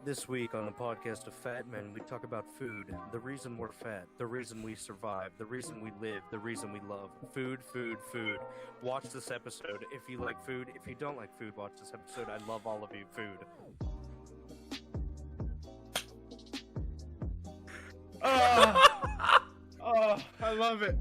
This week on the podcast of Fat Men, we talk about food, the reason we're fat, the reason we survive, the reason we live, the reason we love. Food, food, food. Watch this episode if you like food. If you don't like food, watch this episode. I love all of you. Food. Oh, I love it.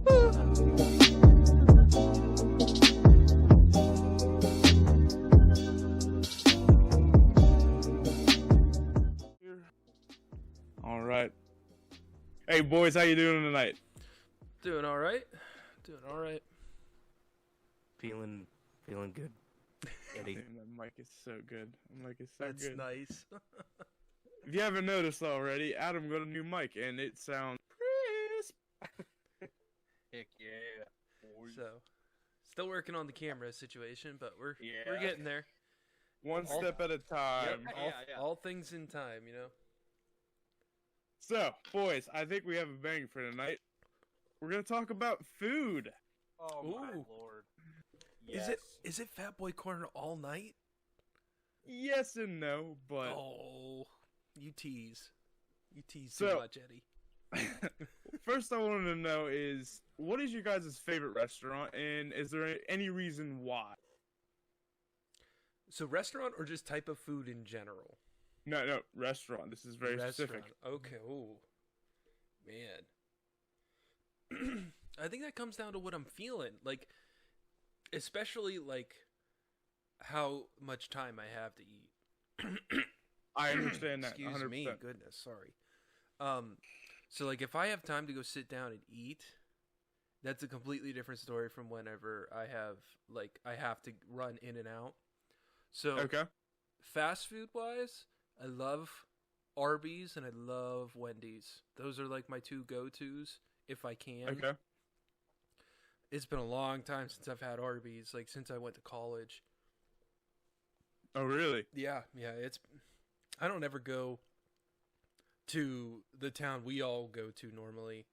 All right. Hey boys, how you doing tonight? Doing all right. Doing all right. Feeling good. Eddie. Man, that mic is so good. That mic is so That's good. nice. If you haven't noticed already, Adam got a new mic and it sounds crisp. Heck yeah. So, still working on the camera situation, but we're Yeah. getting there. One step at a time. All things in time, you know. So, boys, I think we have a bang for tonight. We're gonna talk about food. Oh my Ooh. lord. Yes. Is it Fat Boy Corner all night? Yes and no, but Oh, you tease. You tease So- too much, Eddie. first I wanted to know is, what is your guys' favorite restaurant, and is there any reason why? So, restaurant or just type of food in general? No, restaurant. This is very Restaurant. specific. Okay. Oh, man. I think that comes down to what I'm feeling. Like, especially, like, how much time I have to eat. I understand that. Excuse 100%. me. Goodness, sorry. So, like, if I have time to go sit down and eat, that's a completely different story from whenever I have to run in and out. So, Okay. fast food wise, I love Arby's and I love Wendy's. Those are like my two go-tos if I can. Okay. It's been a long time since I've had Arby's, like since I went to college. Oh, really? Yeah, I don't ever go to the town we all go to normally.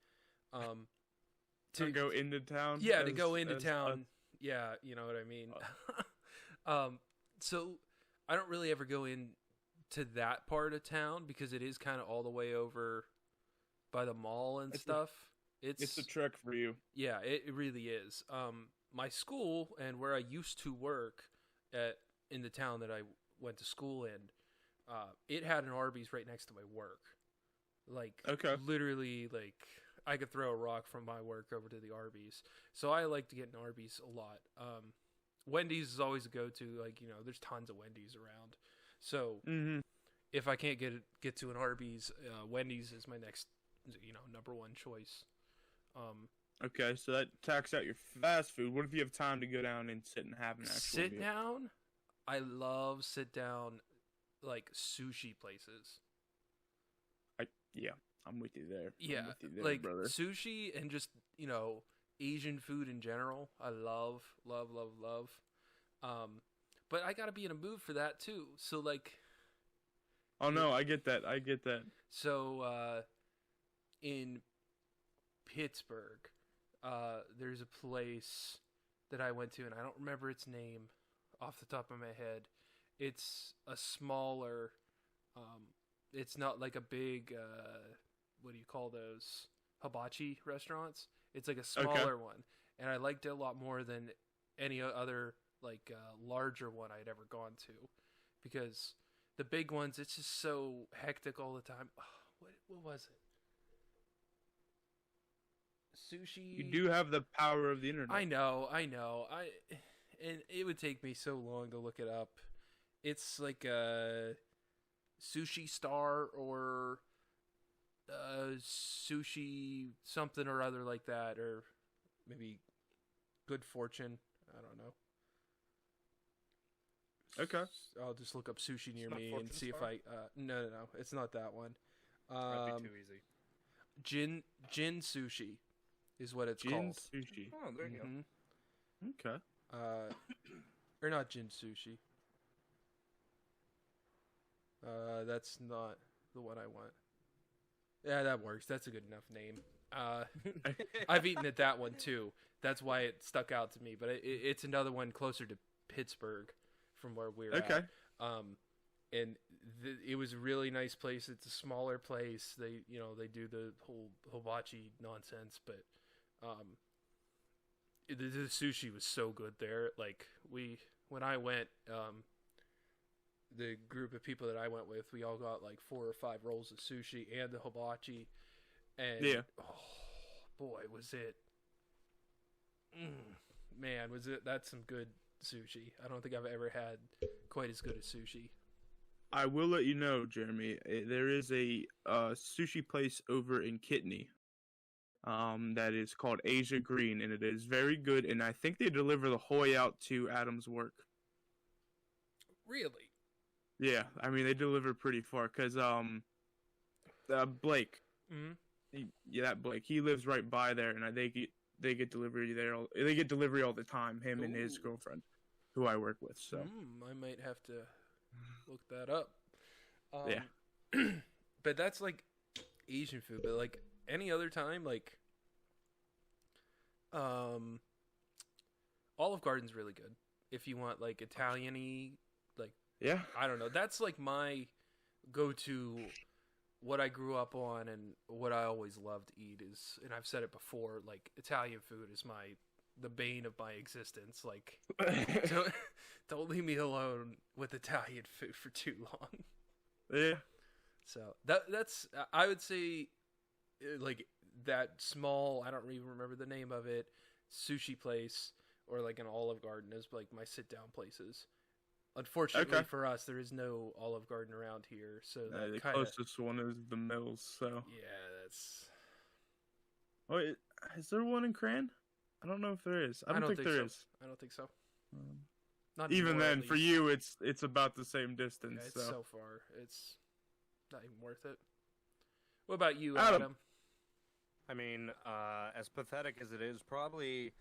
To go into town? Yeah, to go into as town. Yeah, you know what I mean. So I don't really ever go in to that part of town because it is kind of all the way over by the mall and stuff. It's a trek for you. Yeah, it really is. My school and where I used to work in the town that I went to school in, it had an Arby's right next to my work. Like, Okay. literally, like, I could throw a rock from my work over to the Arby's. So I like to get an Arby's a lot. Wendy's is always a go-to. Like, you know, there's tons of Wendy's around. So if I can't get to an Arby's, Wendy's is my next, number one choice. Okay, so that tax out your fast food. What if you have time to go down and sit and have an actual Sit meal? down. I love sit down, like sushi places. Yeah, I'm with you there. Yeah, I'm with you there, like brother. sushi and just Asian food in general. I love. But I gotta be in a mood for that too. So like, Oh no, I get that. so in Pittsburgh, there's a place that I went to, and I don't remember its name off the top of my head. It's a smaller. It's not like a big. What do you call those? Hibachi restaurants. It's like a smaller one, and I liked it a lot more than any other like larger one I'd ever gone to, because the big ones, it's just so hectic all the time. Oh, what was it? Sushi. You do have the power of the internet. I know. And it would take me so long to look it up. It's like a Sushi Star or Sushi something or other like that, or maybe Good Fortune. I don't know. Okay. I'll just look up sushi near It's not me Fortune and see Star? if I. No, it's not that one. That'd be too easy. Jin Sushi is what it's Jin called. sushi. Oh, there you Mhm. Okay. Or not Jin Sushi. That's not the one I want. Yeah, that works. That's a good enough name. I've eaten at that one too. That's why it stuck out to me. But it's another one closer to Pittsburgh from where we're Okay. at. And it was a really nice place. It's a smaller place. They do the whole hibachi nonsense, but the sushi was so good there. Like when I went, the group of people that I went with, we all got like 4 or 5 rolls of sushi and the hibachi, and oh boy, was it, man, was it, that's some good sushi. I don't think I've ever had quite as good as sushi. I will let you know, Jeremy, there is a sushi place over in Kitney that is called Asia Green, and it is very good, and I think they deliver the Hoy out to Adam's work. Really? Yeah, I mean, they deliver pretty far, because Blake, that Blake, he lives right by there, and they get delivery there. They get delivery all the time, him and his girlfriend, who I work with, so. I might have to look that up. Yeah. But that's like Asian food, but like any other time, like Olive Garden's really good. If you want like Italian-y, like, yeah, I don't know. That's like my go-to, what I grew up on and what I always loved to eat is, and I've said it before, like Italian food is the bane of my existence. Like, don't leave me alone with Italian food for too long. Yeah. So that's I would say, like that small, I don't even remember the name of it, sushi place or like an Olive Garden is like my sit down places. Unfortunately for us, there is no Olive Garden around here, so the closest one is the Mills. So yeah, that's. Oh, is there one in Cran? I don't know if there is. I don't think there is. I don't think so. Not even anymore, then, for you, it's about the same distance. Yeah, it's so far. It's not even worth it. What about you, Adam? I mean, as pathetic as it is, probably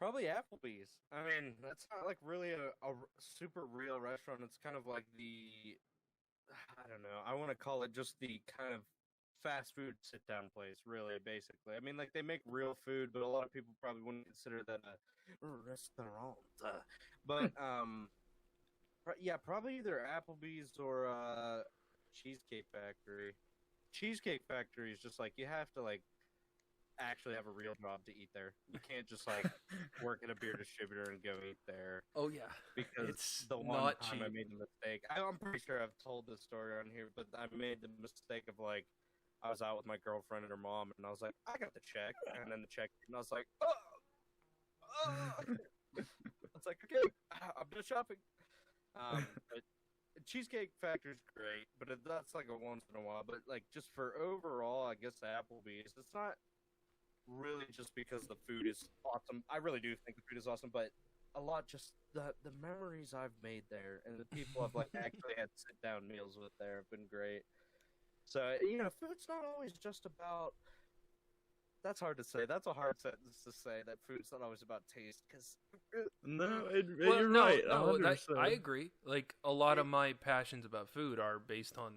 Applebee's. I mean, that's not like really a super real restaurant. It's kind of like I don't know. I want to call it just the kind of fast food sit-down place, really, basically. I mean, like, they make real food, but a lot of people probably wouldn't consider that a restaurant. But, yeah, probably either Applebee's or Cheesecake Factory. Cheesecake Factory is just, like, you have to, like, actually have a real job to eat there. You can't just, like, work at a beer distributor and go eat there. Oh, yeah. Because it's the one not time cheap. I made the mistake. I'm pretty sure I've told this story on here, but I made the mistake of, like, I was out with my girlfriend and her mom, and I was like, I got the check. And then the check, and I was like, oh. I was like, okay, I'm done shopping. But Cheesecake Factory's great, but that's like a once in a while. But like, just for overall, I guess Applebee's, it's not really just because the food is awesome. I really do think the food is awesome, but a lot just the memories I've made there and the people I've like actually had sit down meals with there have been great. So, food's not always just about... That's hard to say. That's a hard sentence to say, that food's not always about taste, because... No, you're right. No, I agree. Like, a lot of my passions about food are based on,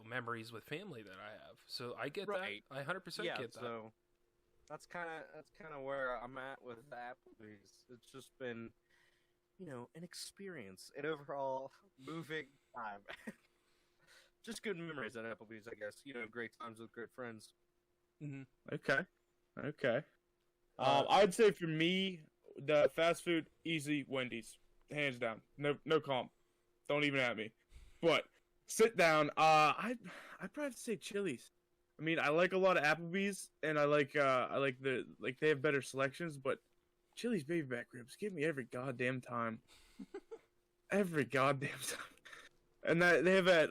memories with family that I have. So, I get that. I 100% get that. So, that's kind of where I'm at with Applebee's. It's just been, an experience. An overall moving time. Just good memories at Applebee's, I guess. Great times with great friends. Mm-hmm. Okay. I'd say for me, the fast food, easy Wendy's, hands down. No comp. Don't even at me. But sit down. I'd probably have to say Chili's. I mean, I like a lot of Applebee's, and I like they have better selections. But Chili's baby back ribs, give me every goddamn time. Every goddamn time. And they have that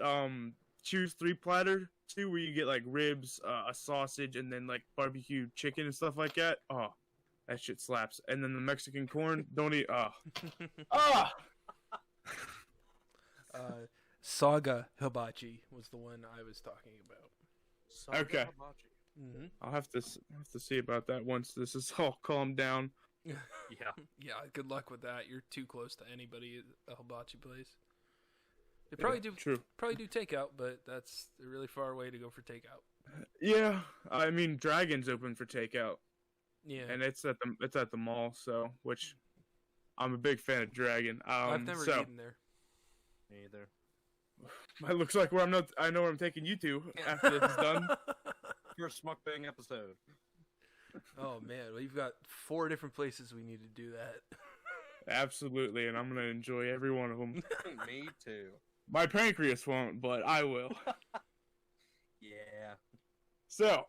choose 3 platter too, where you get like ribs, a sausage, and then like barbecue chicken and stuff like that. Oh, that shit slaps. And then the Mexican corn, don't eat. Saga Hibachi was the one I was talking about. Saga okay. Hibachi. Mm-hmm. I'll have to see about that once this is all calmed down. Yeah. Yeah. Good luck with that. You're too close to anybody at a hibachi place. They probably do takeout, but that's a really far away to go for takeout. Yeah, I mean Dragon's open for takeout. Yeah, and it's at the mall, so which I'm a big fan of Dragon. I've never eaten there. Me either. It looks like where I know where I'm taking you to after this is done. First mukbang episode. Oh man, we've got 4 different places we need to do that. Absolutely, and I'm gonna enjoy every one of them. Me too. My pancreas won't, but I will. Yeah. So,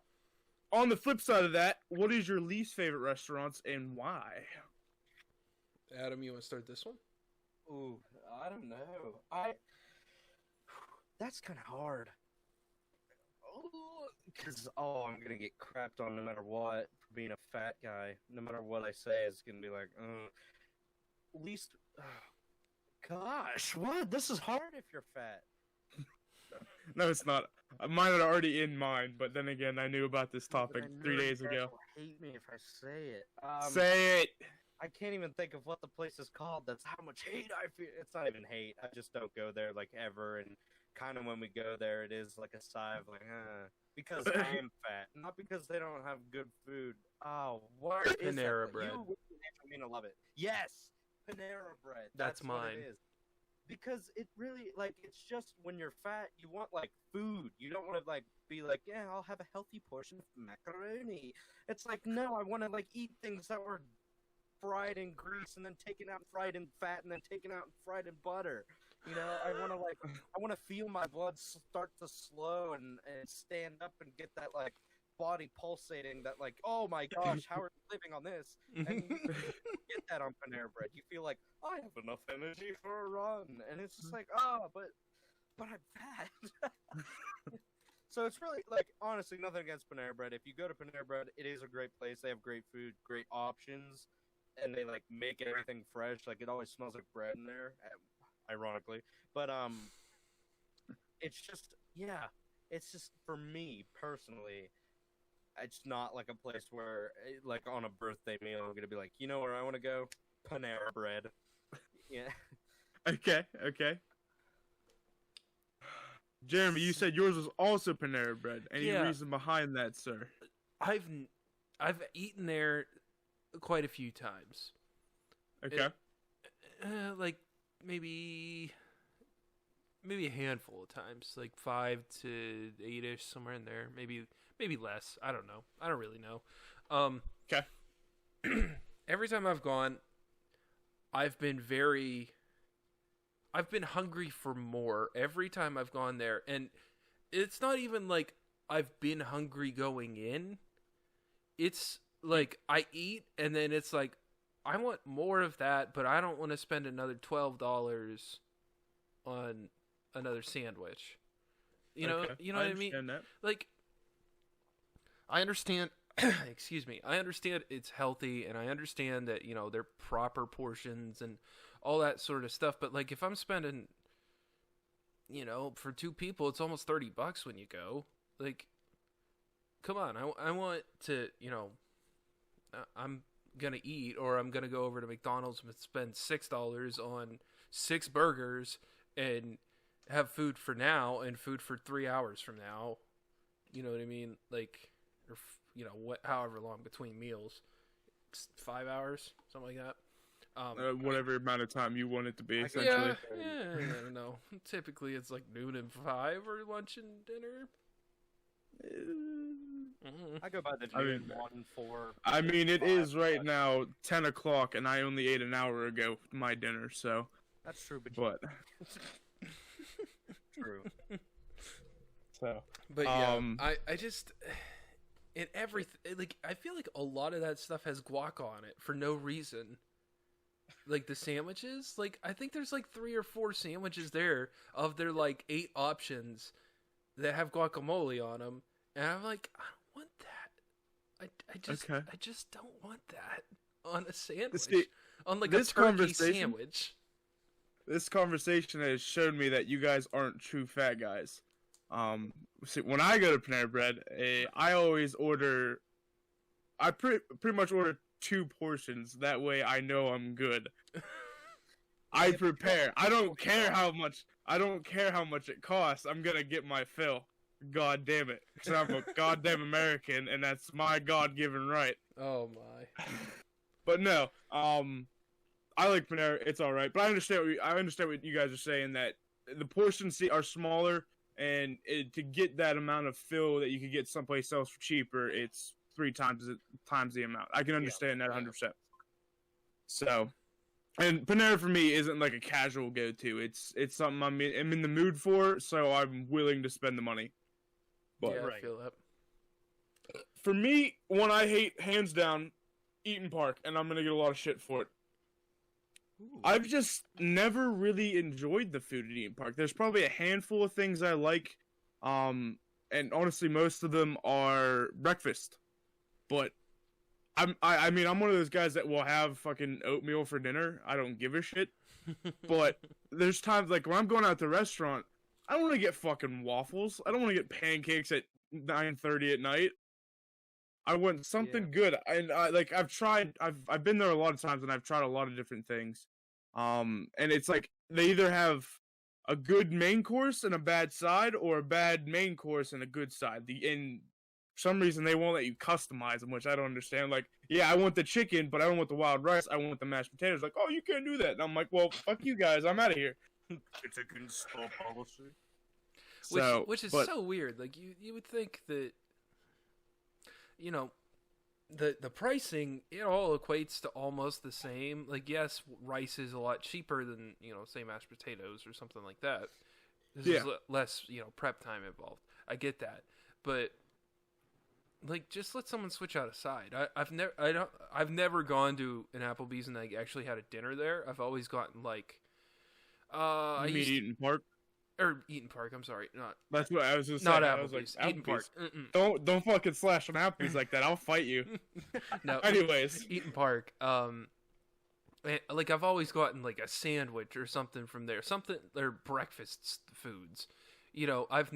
on the flip side of that, what is your least favorite restaurants and why? Adam, you want to start this one? Ooh, I don't know. That's kind of hard. Because, I'm going to get crapped on no matter what for being a fat guy. No matter what I say, it's going to be like, least... gosh, what? This is hard if you're fat. No, it's not. Mine are already in mind, but then again, I knew about this topic 3 days ago. Hate me if I say it. Say it! I can't even think of what the place is called. That's how much hate I feel. It's not even hate. I just don't go there, like, ever. And kind of when we go there, it is like a sigh of, like, because I am fat. Not because they don't have good food. Oh, what is Panera that? bread. You would mean to love it. Yes! Panera bread. That's what mine. it is. Because it really, like, it's just when you're fat, you want, like, food. You don't want to, like, be like, yeah, I'll have a healthy portion of macaroni. It's like, no, I want to, like, eat things that were fried in grease and then taken out and fried in fat and then taken out and fried in butter. You know, I want to feel my blood start to slow and stand up and get that, like, body pulsating that, like, oh my gosh, how are you living on this? And you get that on Panera bread. You feel like, I have enough energy for a run. And it's just like, but I'm fat. So it's really, like, honestly, nothing against Panera bread. If you go to Panera bread, it is a great place. They have great food, great options, and they, like, make everything fresh. Like, it always smells like bread in there, ironically. But, it's just, it's just, for me, personally, it's not like a place where, like, on a birthday meal, I'm gonna be like, you know where I want to go? Panera bread. Yeah. Okay. Jeremy, you said yours was also Panera bread. Any reason behind that, sir? I've eaten there quite a few times. Okay. Like maybe a handful of times, like 5 to 8ish, somewhere in there. Maybe less. I don't know. I don't really know. Okay. Every time I've gone, I've been hungry for more every time I've gone there. And it's not even like I've been hungry going in. It's like I eat and then it's like, I want more of that, but I don't want to spend another $12 on another sandwich. You know what I mean? That. Like, I understand, excuse me, I understand it's healthy, and I understand that, you know, they're proper portions and all that sort of stuff, but, like, if I'm spending, you know, for 2 people, it's almost $30 when you go. Like, come on, I want to, you know, I'm gonna eat, or I'm gonna go over to McDonald's and spend $6 on 6 burgers and have food for now and food for 3 hours from now. You know what I mean? Like, or, you know, however long between meals, 5 hours, something like that. Whatever amount of time you want it to be, essentially. Yeah, I don't know. Typically, it's like noon and 5, or lunch and dinner. I go by the noon 1, 4. I mean, it is right now 10 o'clock, and I only ate an hour ago my dinner, so. That's true, but true. So, but yeah, I just, in everything, like, I feel like a lot of that stuff has guac on it for no reason. Like, the sandwiches, like, I think there's like 3 or 4 sandwiches there of their like 8 options that have guacamole on them, and I'm like, I don't want that. I just don't want that on a sandwich. On like a turkey sandwich. This conversation has shown me that you guys aren't true fat guys. See, when I go to Panera Bread, I always order. I pretty much order 2 portions. That way, I know I'm good. I prepare. I don't care how much. I don't care how much it costs. I'm gonna get my fill. God damn it! Because I'm a goddamn American, and that's my God-given right. Oh my. But no, I like Panera. It's all right. But I understand what you guys are saying, that the portions are smaller, and to get that amount of fill that you could get someplace else for cheaper, it's 3 times the amount. I can understand that 100%. So, and Panera for me isn't like a casual go-to. It's something I'm in the mood for, so I'm willing to spend the money. But Yeah, I feel that. for me, one I hate, hands down, Eaton Park, and I'm gonna get a lot of shit for it. Ooh. I've just never really enjoyed the food at Eaton Park. There's probably a handful of things I like, and honestly, most of them are breakfast. But I mean, I'm one of those guys that will have fucking oatmeal for dinner. I don't give a shit. But there's times like when I'm going out to the restaurant, I don't want to get fucking waffles. I don't want to get pancakes at 9:30 at night. I want something good, and I've been there a lot of times, and I've tried a lot of different things. And it's like they either have a good main course and a bad side, or a bad main course and a good side. And for some reason they won't let you customize them, which I don't understand. Like, yeah, I want the chicken, but I don't want the wild rice. I want the mashed potatoes. Like, oh, you can't do that. And I'm like, well, fuck you guys. I'm out of here. It's against all policy. Which is so weird. Like you would think that, you know, the pricing, it all equates to almost the same. Like, yes, rice is a lot cheaper than, you know, say mashed potatoes or something like that. There's less, you know, prep time involved. I get that, but like, just let someone switch out a side. I've never gone to an Applebee's and I actually had a dinner there. I've always gotten like, Eaton Park. Or Eaton Park, I'm sorry, not. That's what I was just saying. Not Applebee's. I was like, Eaton Park. Don't fucking slash on Applebee's like that. I'll fight you. No. Anyways, Eaton Park. Like I've always gotten like a sandwich or something from there. Something, they're breakfast foods. You know, I've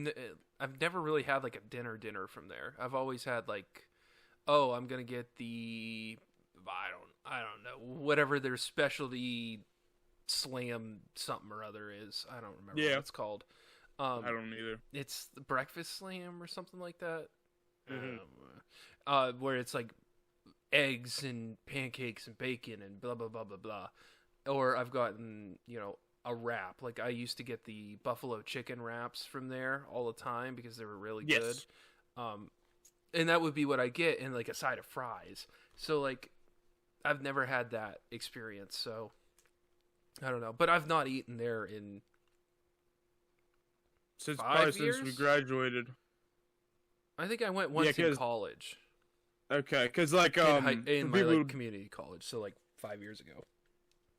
never really had like a dinner from there. I've always had like, oh, I'm gonna get the, I don't know, whatever their specialty slam something or other is. I don't remember what it's called. I don't either. It's the breakfast slam or something like that. Mm-hmm. Where it's like eggs and pancakes and bacon and blah blah blah blah blah. Or I've gotten, you know, a wrap. Like I used to get the buffalo chicken wraps from there all the time because they were really good. And that would be what I get, and like a side of fries. So like I've never had that experience, so I don't know, but I've not eaten there in since 5 years? Since we graduated. I think I went once in college. Okay, because like in my like, community college, so like 5 years ago.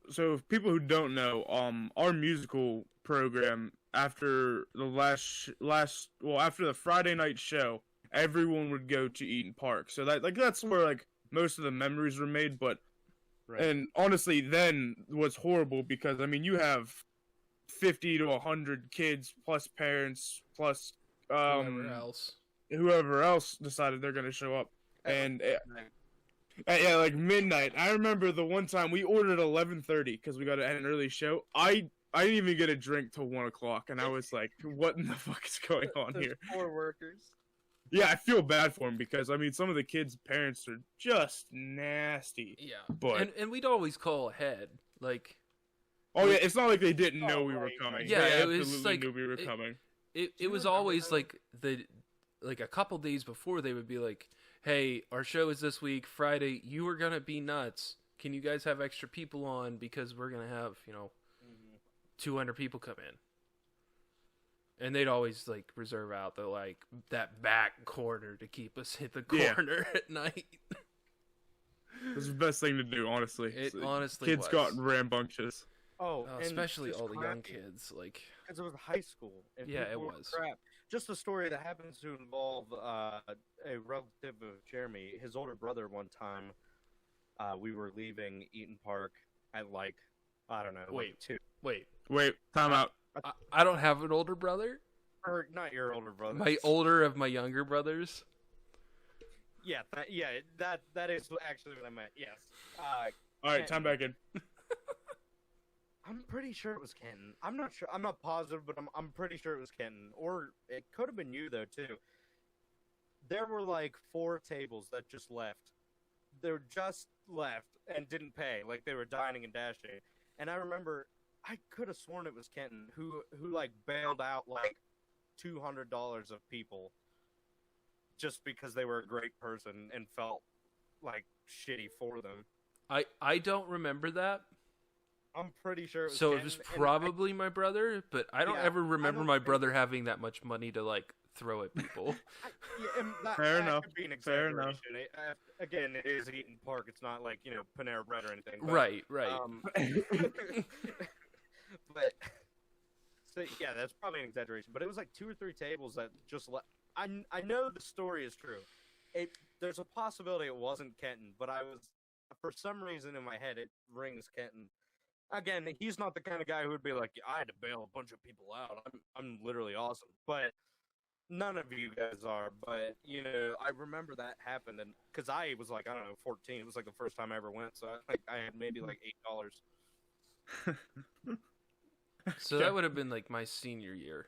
So, people who don't know, our musical program after the after the Friday night show, everyone would go to Eaton Park. So that's where like most of the memories were made, but. Right. And honestly, then was horrible because I mean you have 50 to 100 kids plus parents plus whoever else decided they're gonna show up, and like midnight. I remember the one time we ordered 11:30 because we got an early show. I didn't even get a drink till 1 o'clock, and I was like, "What in the fuck is going on here?" Poor workers. Yeah, I feel bad for them because I mean some of the kids' parents are just nasty. Yeah, but and we'd always call ahead, like. Oh yeah, it's not like they didn't know we were coming. Yeah, they it was like knew we were coming. It was always like a couple days before they would be like, "Hey, our show is this week, Friday. You are gonna be nuts. Can you guys have extra people on because we're gonna have 200 people come in." And they'd always like reserve out that back corner to keep us at the corner at night. This is the best thing to do, honestly. It honestly kids got rambunctious. Oh, especially all the young kids, like because it was high school. And yeah, it was. Crap. Just a story that happens to involve a relative of Jeremy. His older brother. One time, we were leaving Eaton Park at like I don't know. Wait. Time out. I don't have an older brother. Or not your older brother. My older of my younger brothers. Yeah, that is actually what I meant. Yes. All right, time back in. I'm pretty sure it was Kenton. I'm not sure. I'm not positive, but I'm pretty sure it was Kenton. Or it could have been you though too. There were like 4 tables that just left. They were just left and didn't pay. Like they were dining and dashing. And I remember I could have sworn it was Kenton who like bailed out like $200 of people just because they were a great person and felt like shitty for them. I don't remember that. I'm pretty sure it was So Kenton, it was probably my brother, but I don't ever remember my brother having that much money to like throw at people. Fair enough. Could be an Fair enough. exaggeration. Again, it is Eaton Park. It's not like, Panera Bread or anything. But, Right. but so yeah, that's probably an exaggeration. But it was like 2 or 3 tables that just I know the story is true. There's a possibility it wasn't Kenton, but for some reason in my head it rings Kenton. Again, he's not the kind of guy who would be like, I had to bail a bunch of people out. I'm literally awesome. But none of you guys are. But, I remember that happened. And because I was like, I don't know, 14. It was like the first time I ever went. So I had maybe like $8. So that would have been like my senior year.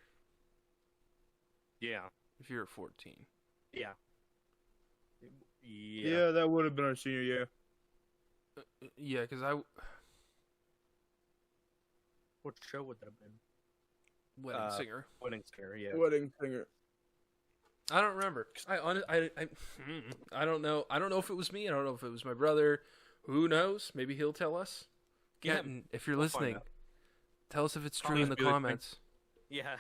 Yeah. If you were 14. Yeah. Yeah, that would have been our senior year. Yeah, because What show would that have been? Wedding Singer. Wedding Singer, yeah. Wedding Singer. I don't remember. I don't know. I don't know if it was me. I don't know if it was my brother. Who knows? Maybe he'll tell us. Kenton, if you're listening, tell us if it's true in the comments. Yeah.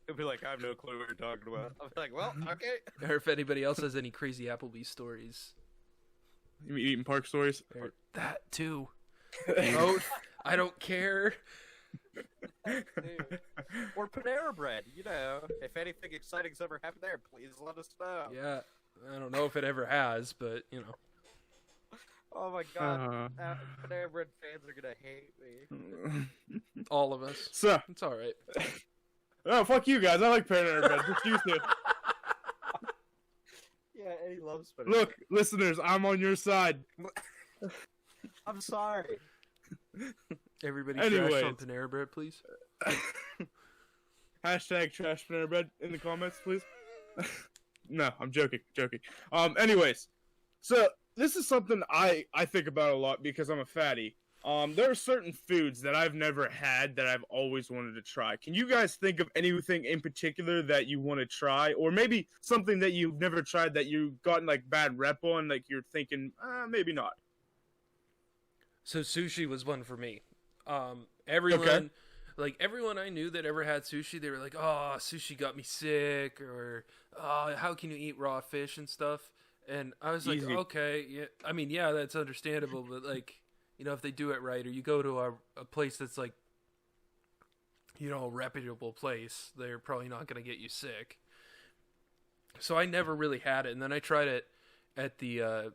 He'll be like, I have no clue what you're talking about. I'll be like, well, okay. Or if anybody else has any crazy Applebee's stories. You mean Eaton Park stories? Or that too. Both. I don't care. Or Panera Bread, if anything exciting's ever happened there, please let us know. Yeah, I don't know if it ever has, but Oh my god, Panera Bread fans are gonna hate me. All of us. So it's all right. Oh, fuck you guys! I like Panera Bread. Just you two. Yeah, Eddie loves Panera. Look, listeners, I'm on your side. I'm sorry. Everybody trash on Panera Bread, please. Hashtag trash Panera Bread in the comments, please. No, I'm joking. Anyways, so this is something I think about a lot because I'm a fatty. There are certain foods that I've never had that I've always wanted to try. Can you guys think of anything in particular that you want to try? Or maybe something that you've never tried that you've gotten like bad rep on, like you're thinking, maybe not. So sushi was one for me. Everyone I knew that ever had sushi, they were like, "Oh, sushi got me sick," or "Oh, how can you eat raw fish and stuff?" And I was like, "Okay, yeah. I mean, yeah, that's understandable, but like, if they do it right, or you go to a place that's like, a reputable place, they're probably not going to get you sick." So I never really had it, and then I tried it at the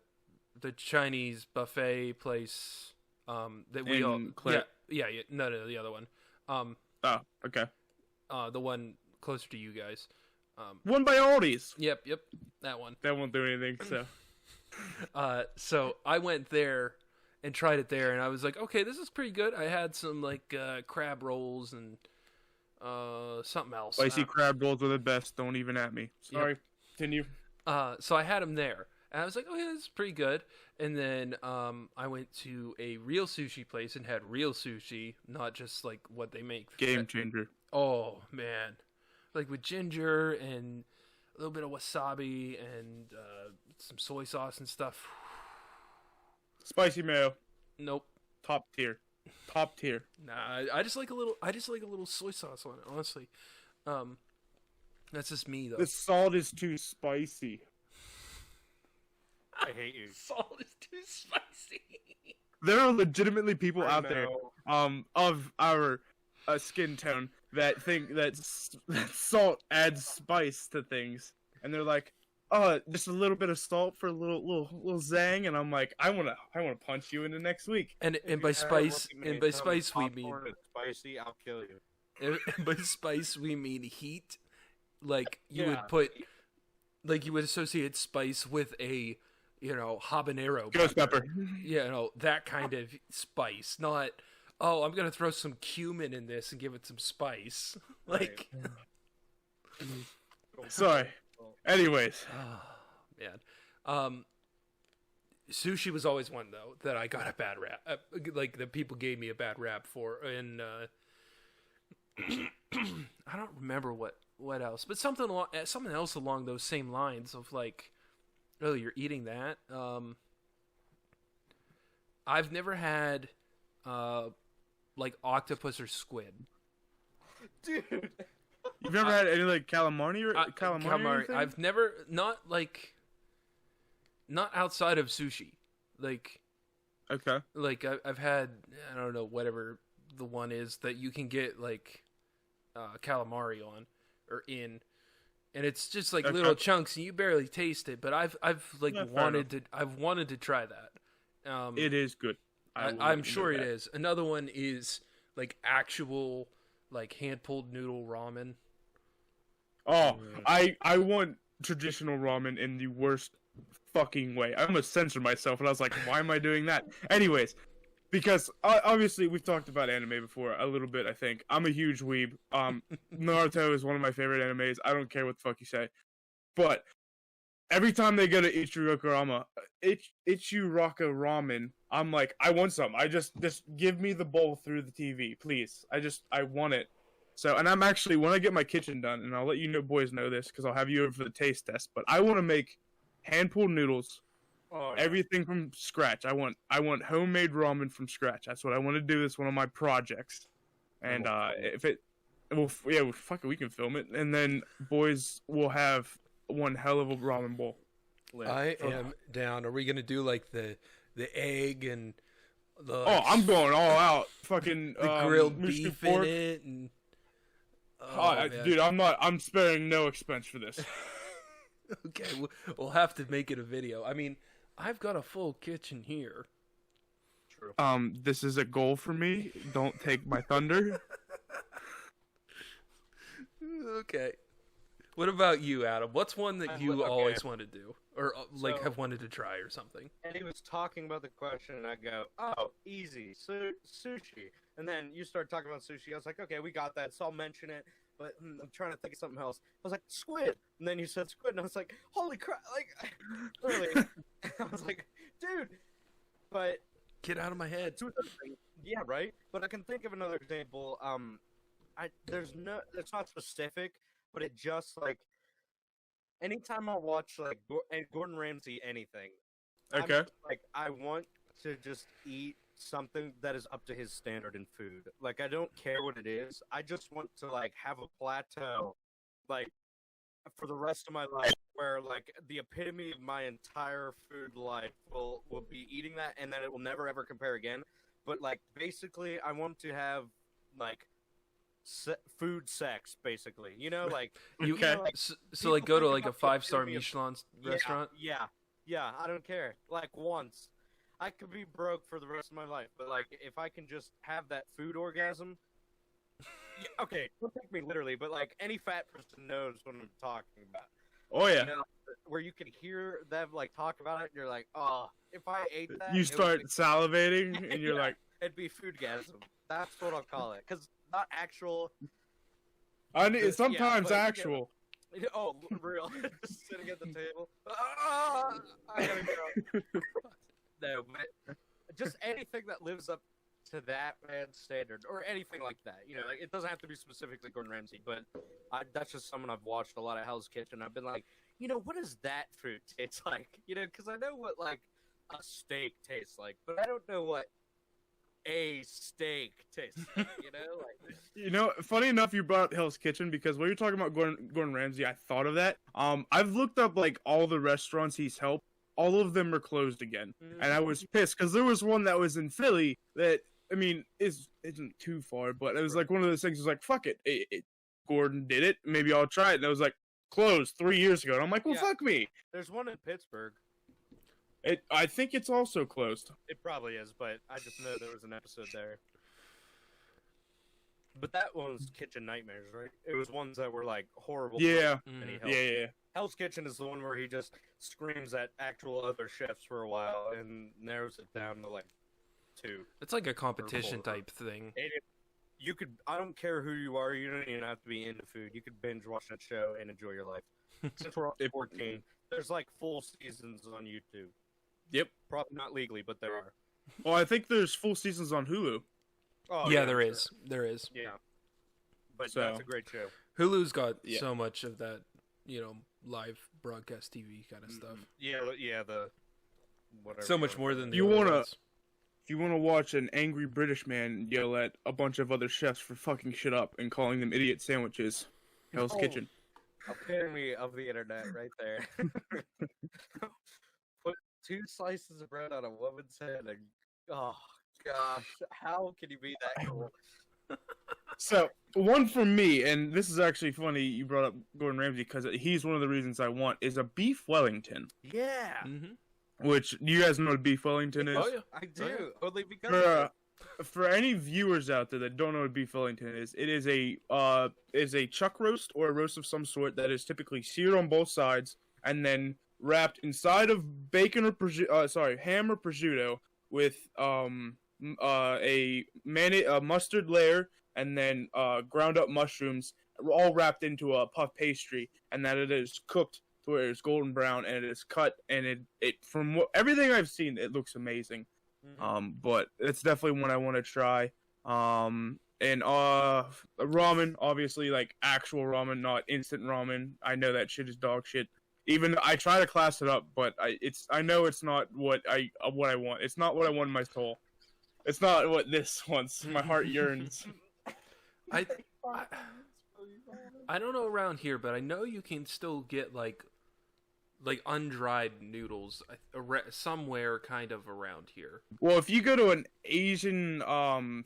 Chinese buffet place. That we all, no, the other one. Okay. The one closer to you guys. One by Aldi's. Yep, that one. That won't do anything. So, so I went there and tried it there, and I was like, okay, this is pretty good. I had some like crab rolls and something else. Spicy crab rolls are the best. Don't even at me. Sorry. Yep. Continue. So I had them there. And I was like, oh, yeah, this is pretty good. And then I went to a real sushi place and had real sushi, not just like what they make. Game changer. Oh, man. Like with ginger and a little bit of wasabi and some soy sauce and stuff. Spicy mayo. Nope. Top tier. Nah, I just like a little soy sauce on it, honestly. That's just me though. The salt is too spicy. I hate you. Salt is too spicy. There are legitimately people out there of our skin tone that think that salt adds spice to things, and they're like, "Oh, just a little bit of salt for a little zang," and I'm like, "I wanna punch you in the next week." And by spice we mean spicy. I'll kill you. And by spice we mean heat. Like you would put, like you would associate spice with a habanero ghost pepper. That kind of spice, not, oh, I'm going to throw some cumin in this and give it some spice. Like, sorry. Anyways. Oh, man. Sushi was always one though that I got a bad rap, like that people gave me a bad rap for, and I don't remember what else, but something else along those same lines of like, oh, you're eating that. I've never had like octopus or squid. Dude. You've never had any like calamari or calamari? Or anything? I've never not outside of sushi. Like, okay. Like I've had, I don't know, whatever the one is that you can get like calamari on or in, and it's just like little chunks and you barely taste it. But I've like wanted to try that. It is good. I'm sure it is. Another one is like actual like hand pulled noodle ramen. Oh, I want traditional ramen in the worst fucking way. I almost censored myself, and I was like, why am I doing that? Anyways, because obviously we've talked about anime before a little bit, I think. I'm a huge weeb. Naruto is one of my favorite animes. I don't care what the fuck you say. But every time they go to Ichiraka Ramen, I'm like, I want some. I just give me the bowl through the TV, please. I want it. So, and I'm actually, when I get my kitchen done, and I'll let you know, boys know this, because I'll have you over for the taste test, but I want to make hand-pulled noodles, everything from scratch. I want homemade ramen from scratch. That's what I want to do. It's one of my projects. And if it, well, yeah, fuck it, we can film it. And then boys will have one hell of a ramen bowl. I am down. Are we gonna do like the egg and the? Oh, I'm going all out. Fucking the grilled beef in it and. Dude, I'm sparing no expense for this. Okay, we'll have to make it a video. I mean, I've got a full kitchen here. True. This is a goal for me. Don't take my thunder. Okay. What about you, Adam? What's one that you always want to do? Or, have wanted to try or something? And he was talking about the question, and I go, oh, easy, sushi. And then you start talking about sushi. I was like, okay, we got that, so I'll mention it. But I'm trying to think of something else. I was like, squid. And then you said squid, and I was like, holy crap. Like, really. I was like, dude. But. Get out of my head. Yeah, right? But I can think of another example. It's not specific, but it just, like, anytime I watch, like, Gordon Ramsay anything. Okay. I want to just eat something that is up to his standard in food. Like, I don't care what it is. I just want to, like, have a plateau, like, for the rest of my life, where, like, the epitome of my entire food life will be eating that, and then it will never, ever compare again. But, like, basically, I want to have, like, food sex, basically. You know, like... You know, like, so like, go to, like, a 5-star Michelin restaurant? Yeah, I don't care. Like, once. I could be broke for the rest of my life, but, like, if I can just have that food orgasm... Yeah, okay, don't take me literally, but, like, any fat person knows what I'm talking about. Oh, yeah. You know, where you can hear them, like, talk about it, and you're like, oh, if I ate that... You start salivating, and you're like... It'd be foodgasm. That's what I'll call it. Because not actual... sometimes actual. You know, oh, real. Just sitting at the table. I gotta go. No, but just anything that lives up to that man's standard, or anything like that. You know, like, it doesn't have to be specifically Gordon Ramsay, but that's just someone I've watched a lot of Hell's Kitchen. I've been like, you know, what does that food taste like? You know, because I know what, like, a steak tastes like, but I don't know what a steak tastes like, you know? Like, you know, funny enough you brought up Hell's Kitchen, because when you're talking about Gordon Ramsay, I thought of that. I've looked up, like, all the restaurants he's helped. All of them are closed again. And I was pissed, because there was one that was in Philly that, I mean, isn't too far, but it was like one of those things, it was like, fuck it. Gordon did it, maybe I'll try it. And I was like, closed 3 years ago. And I'm like, well, fuck me. There's one in Pittsburgh. I think it's also closed. It probably is, but I just know there was an episode there. But that one was Kitchen Nightmares, right? It was ones that were, like, horrible. Yeah. Yeah. Hell's Kitchen is the one where he just screams at actual other chefs for a while and narrows it down to, like, 2. It's like a competition type thing. I don't care who you are, you don't even have to be into food. You could binge watch that show and enjoy your life. Since we're on 14, there's, like, full seasons on YouTube. Yep. Probably not legally, but there are. Well, I think there's full seasons on Hulu. Oh, yeah, I'm there sure. is. There is. Yeah. But So- that's a great show. Hulu's got Yeah. so much of that, live broadcast TV kind of stuff. Yeah, the whatever. So much more than the You other wanna- ones. If you want to watch an angry British man yell at a bunch of other chefs for fucking shit up and calling them idiot sandwiches, Hell's Oh. Kitchen. Epitome of the internet right there. Put 2 slices of bread on a woman's head and oh gosh, how can you be that cool? So, one for me, and this is actually funny you brought up Gordon Ramsay because he's one of the reasons I want, is a beef Wellington. Yeah, Mm-hmm. Which, you guys know what beef Wellington is? Oh yeah. I do. Oh, yeah. Only because of For, it. for any viewers out there that don't know what beef Wellington is, it is a chuck roast or a roast of some sort that is typically seared on both sides and then wrapped inside of bacon or ham or prosciutto with a mustard layer and then ground up mushrooms, all wrapped into a puff pastry, and that it is cooked to where it's golden brown and it is cut, and it from everything I've seen, it looks amazing. But it's definitely one I want to try. And ramen, obviously, like actual ramen, not instant ramen. I know that shit is dog shit. Even I try to class it up, but I know it's not what I want. It's not what I want in my soul. It's not what this wants. My heart yearns. I don't know around here, but I know you can still get like undried noodles somewhere kind of around here. Well, if you go to an Asian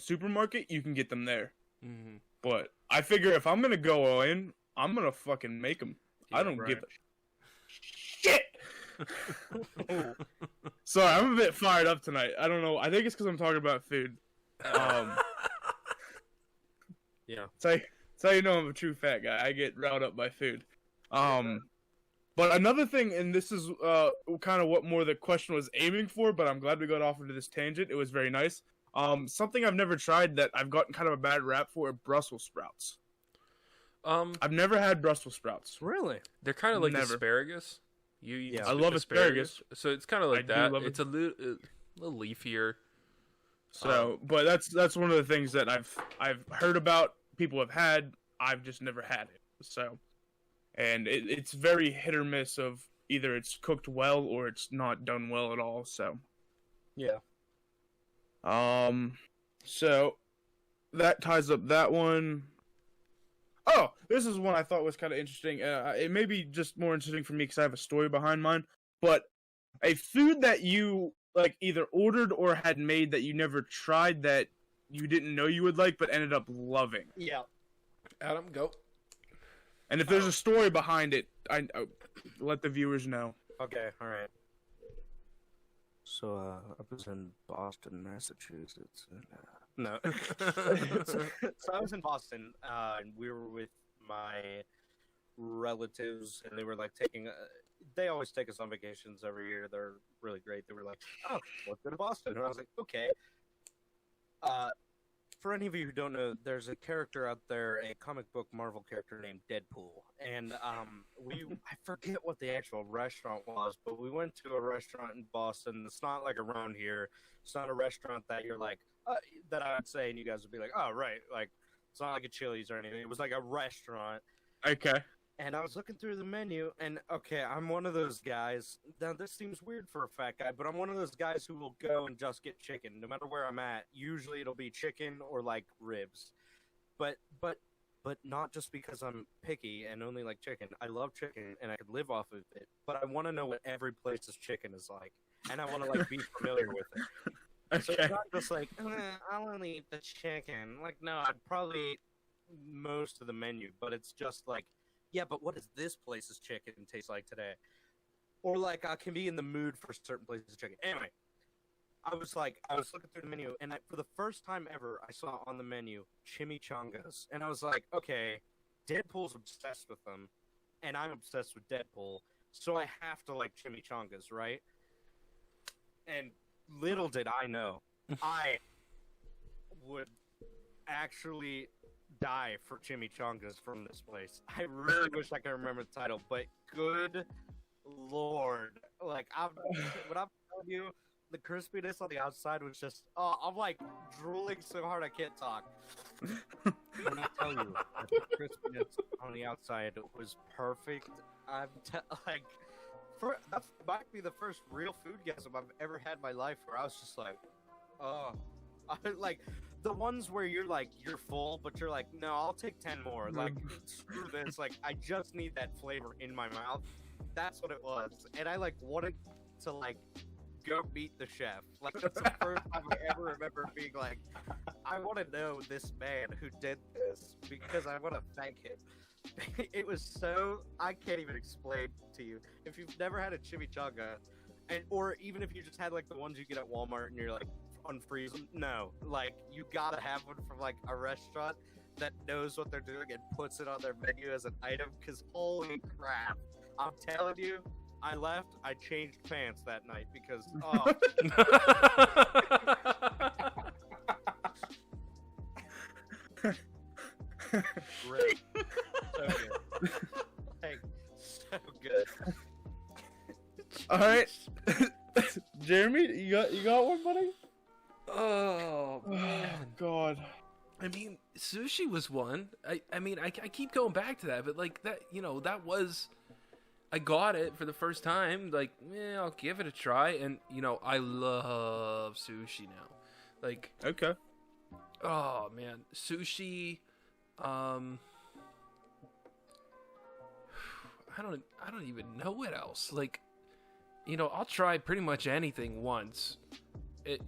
supermarket, you can get them there. Mm-hmm. But I figure if I'm gonna go all in, I'm gonna fucking make them. Yeah, I don't right. give a shit. Sorry, I'm a bit fired up tonight. I don't know. I think it's because I'm talking about food. Yeah. That's how you know I'm a true fat guy. I get riled up by food. But another thing, and this is kind of what more the question was aiming for, but I'm glad we got off into this tangent. It was very nice. Something I've never tried that I've gotten kind of a bad rap for are Brussels sprouts. I've never had Brussels sprouts. Really? They're kind of like Never. asparagus. You eat Yeah. I love asparagus. so it's kind of like I do that. love It's a little leafier. So, but that's one of the things that I've heard about. People have had. I've just never had it. So, and it's very hit or miss of either it's cooked well or it's not done well at all. So, Yeah. so that ties up that one. Oh, this is one I thought was kind of interesting. It may be just more interesting for me because I have a story behind mine. But a food that you like either ordered or had made that you never tried that you didn't know you would like but ended up loving. Yeah. Adam, go. And if there's a story behind it, I let the viewers know. Okay. All right. So I was in Boston, Massachusetts. No. So I was in Boston, and we were with my relatives, and they were like taking. They always take us on vacations every year. They're really great. They were like, "Oh, let's go to Boston," and I was like, "Okay." For any of you who don't know, there's a character out there, a comic book Marvel character named Deadpool, and I forget what the actual restaurant was, but we went to a restaurant in Boston. It's not like around here. It's not a restaurant that you're like that I would say, and you guys would be like, "Oh, right," like it's not like a Chili's or anything. It was like a restaurant. Okay. And I was looking through the menu, and okay, I'm one of those guys. Now, this seems weird for a fat guy, but I'm one of those guys who will go and just get chicken, no matter where I'm at. Usually, it'll be chicken or like ribs, but not just because I'm picky and only like chicken. I love chicken, and I could live off of it. But I want to know what every place's chicken is like, and I want to like be familiar with it. So it's not just like I'll only eat the chicken. Like, no, I'd probably eat most of the menu, but it's just like. Yeah, but what does this place's chicken taste like today? Or like I can be in the mood for certain places of chicken. Anyway, I was looking through the menu, and for the first time ever, I saw on the menu chimichangas, and I was like, okay, Deadpool's obsessed with them, and I'm obsessed with Deadpool, so I have to like chimichangas, right? And little did I know, I would actually die for chimichangas from this place. I really wish I could remember the title, but good lord! Like when I'm telling you, the crispiness on the outside was just. Oh, I'm like drooling so hard I can't talk. When I tell you that the crispiness on the outside was perfect, like, that might be the first real foodgasm I've ever had in my life where I was just like, oh, like the ones where you're like you're full, but you're like, no, I'll take 10 more. Like, screw this. Like, I just need that flavor in my mouth. That's what it was, and I like wanted to like go meet the chef. Like, that's the first time I ever remember being like, I want to know this man who did this because I want to thank him. It was so, I can't even explain to you. If you've never had a chimichanga, or even if you just had like the ones you get at Walmart and you're like unfreeze them, no, like you gotta have one from like a restaurant that knows what they're doing and puts it on their menu as an item. Because holy crap, I'm telling you, I left. I changed pants that night because great, so good, like, so good. All right, Jeremy, you got one, buddy? Oh man, God. I mean, sushi was one. I mean, I keep going back to that, but like that, that was. I got it for the first time. Like, I'll give it a try, and I love sushi now. Like, okay. Oh man, sushi. I don't even know what else. Like, I'll try pretty much anything once, at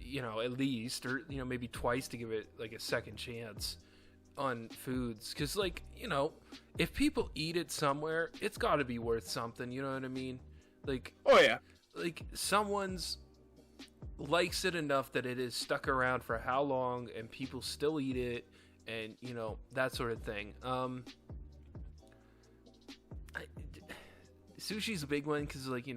least, or maybe twice to give it like a second chance on foods. Because, like, if people eat it somewhere, it's got to be worth something. You know what I mean? Like, oh yeah, like someone's likes it enough that it is stuck around for how long, and people still eat it, and that sort of thing. Sushi's a big one because, like,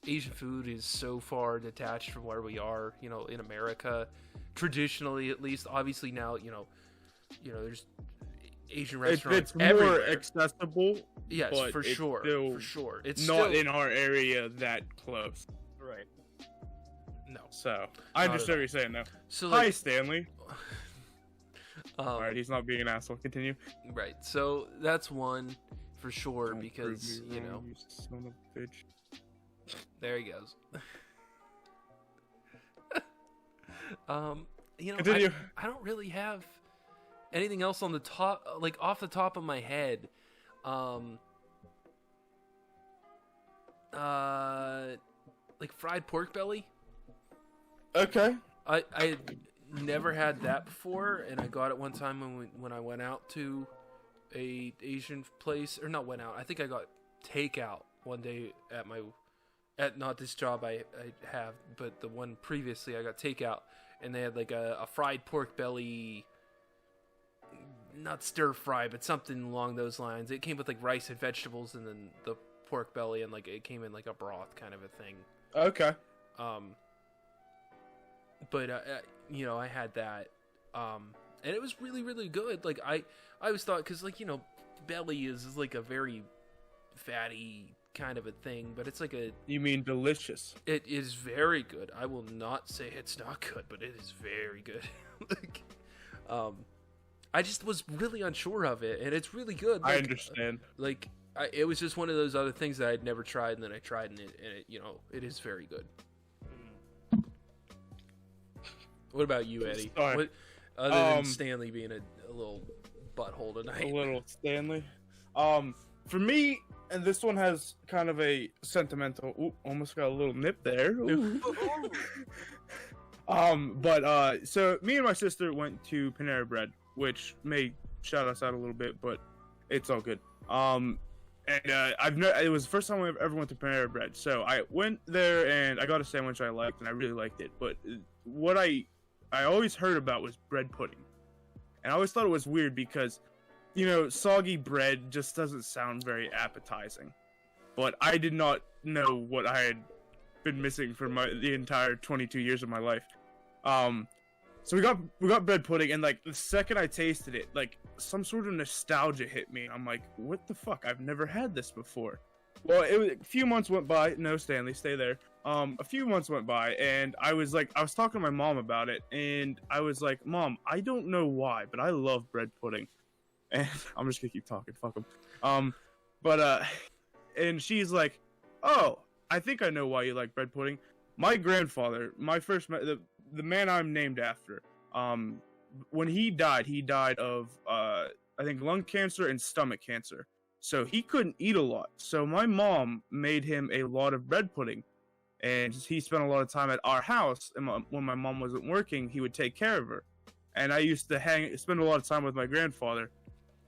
Asian food is so far detached from where we are, in America, traditionally at least. Obviously now, there's Asian restaurants it's everywhere. more accessible. Yes, but for sure. still For sure. It's not still... in our area that close. Right. No. So I understand what you're saying now. So, hi, like, Stanley. All right, he's not being an asshole. Continue. Right. So that's one for sure. Don't because prove me wrong, you son of a bitch. There he goes. Continue. I don't really have anything else on the top, like off the top of my head. Like fried pork belly. Okay. I never had that before, and I got it one time when I went out to a Asian place, or not went out. I think I got takeout one day at not this job I have, but the one previously I got takeout, and they had like a fried pork belly, not stir fry, but something along those lines. It came with like rice and vegetables, and then the pork belly, and like it came in like a broth kind of a thing. Okay. But I had that, and it was really, really good. Like I always thought, because like belly is like a very fatty kind of a thing, but it's like a. You mean delicious? It is very good. I will not say it's not good, but it is very good. Like, I just was really unsure of it, and it's really good. Like, I understand. Like, it was just one of those other things that I'd never tried, and then I tried, and it it is very good. What about you, Eddie? Sorry. What, other than Stanley being a little butthole tonight? A little Stanley. For me, and this one has kind of a sentimental. Ooh, almost got a little nip there. So me and my sister went to Panera Bread, which may shout us out a little bit, but it's all good. It was the first time I ever went to Panera Bread, so I went there and I got a sandwich I liked, and I really liked it. But what I always heard about was bread pudding, and I always thought it was weird because, soggy bread just doesn't sound very appetizing. But I did not know what I had been missing for the entire 22 years of my life. So we got bread pudding, and like the second I tasted it, like some sort of nostalgia hit me. I'm like, what the fuck? I've never had this before. Well, a few months went by. No, Stanley, stay there. A few months went by, and I was talking to my mom about it, and I was like, Mom, I don't know why, but I love bread pudding. And I'm just gonna keep talking. Fuck them. And she's like, oh, I think I know why you like bread pudding. My grandfather, the man I'm named after, when he died of, I think lung cancer and stomach cancer. So he couldn't eat a lot. So my mom made him a lot of bread pudding. And he spent a lot of time at our house. And when my mom wasn't working, he would take care of her. And I used to spend a lot of time with my grandfather.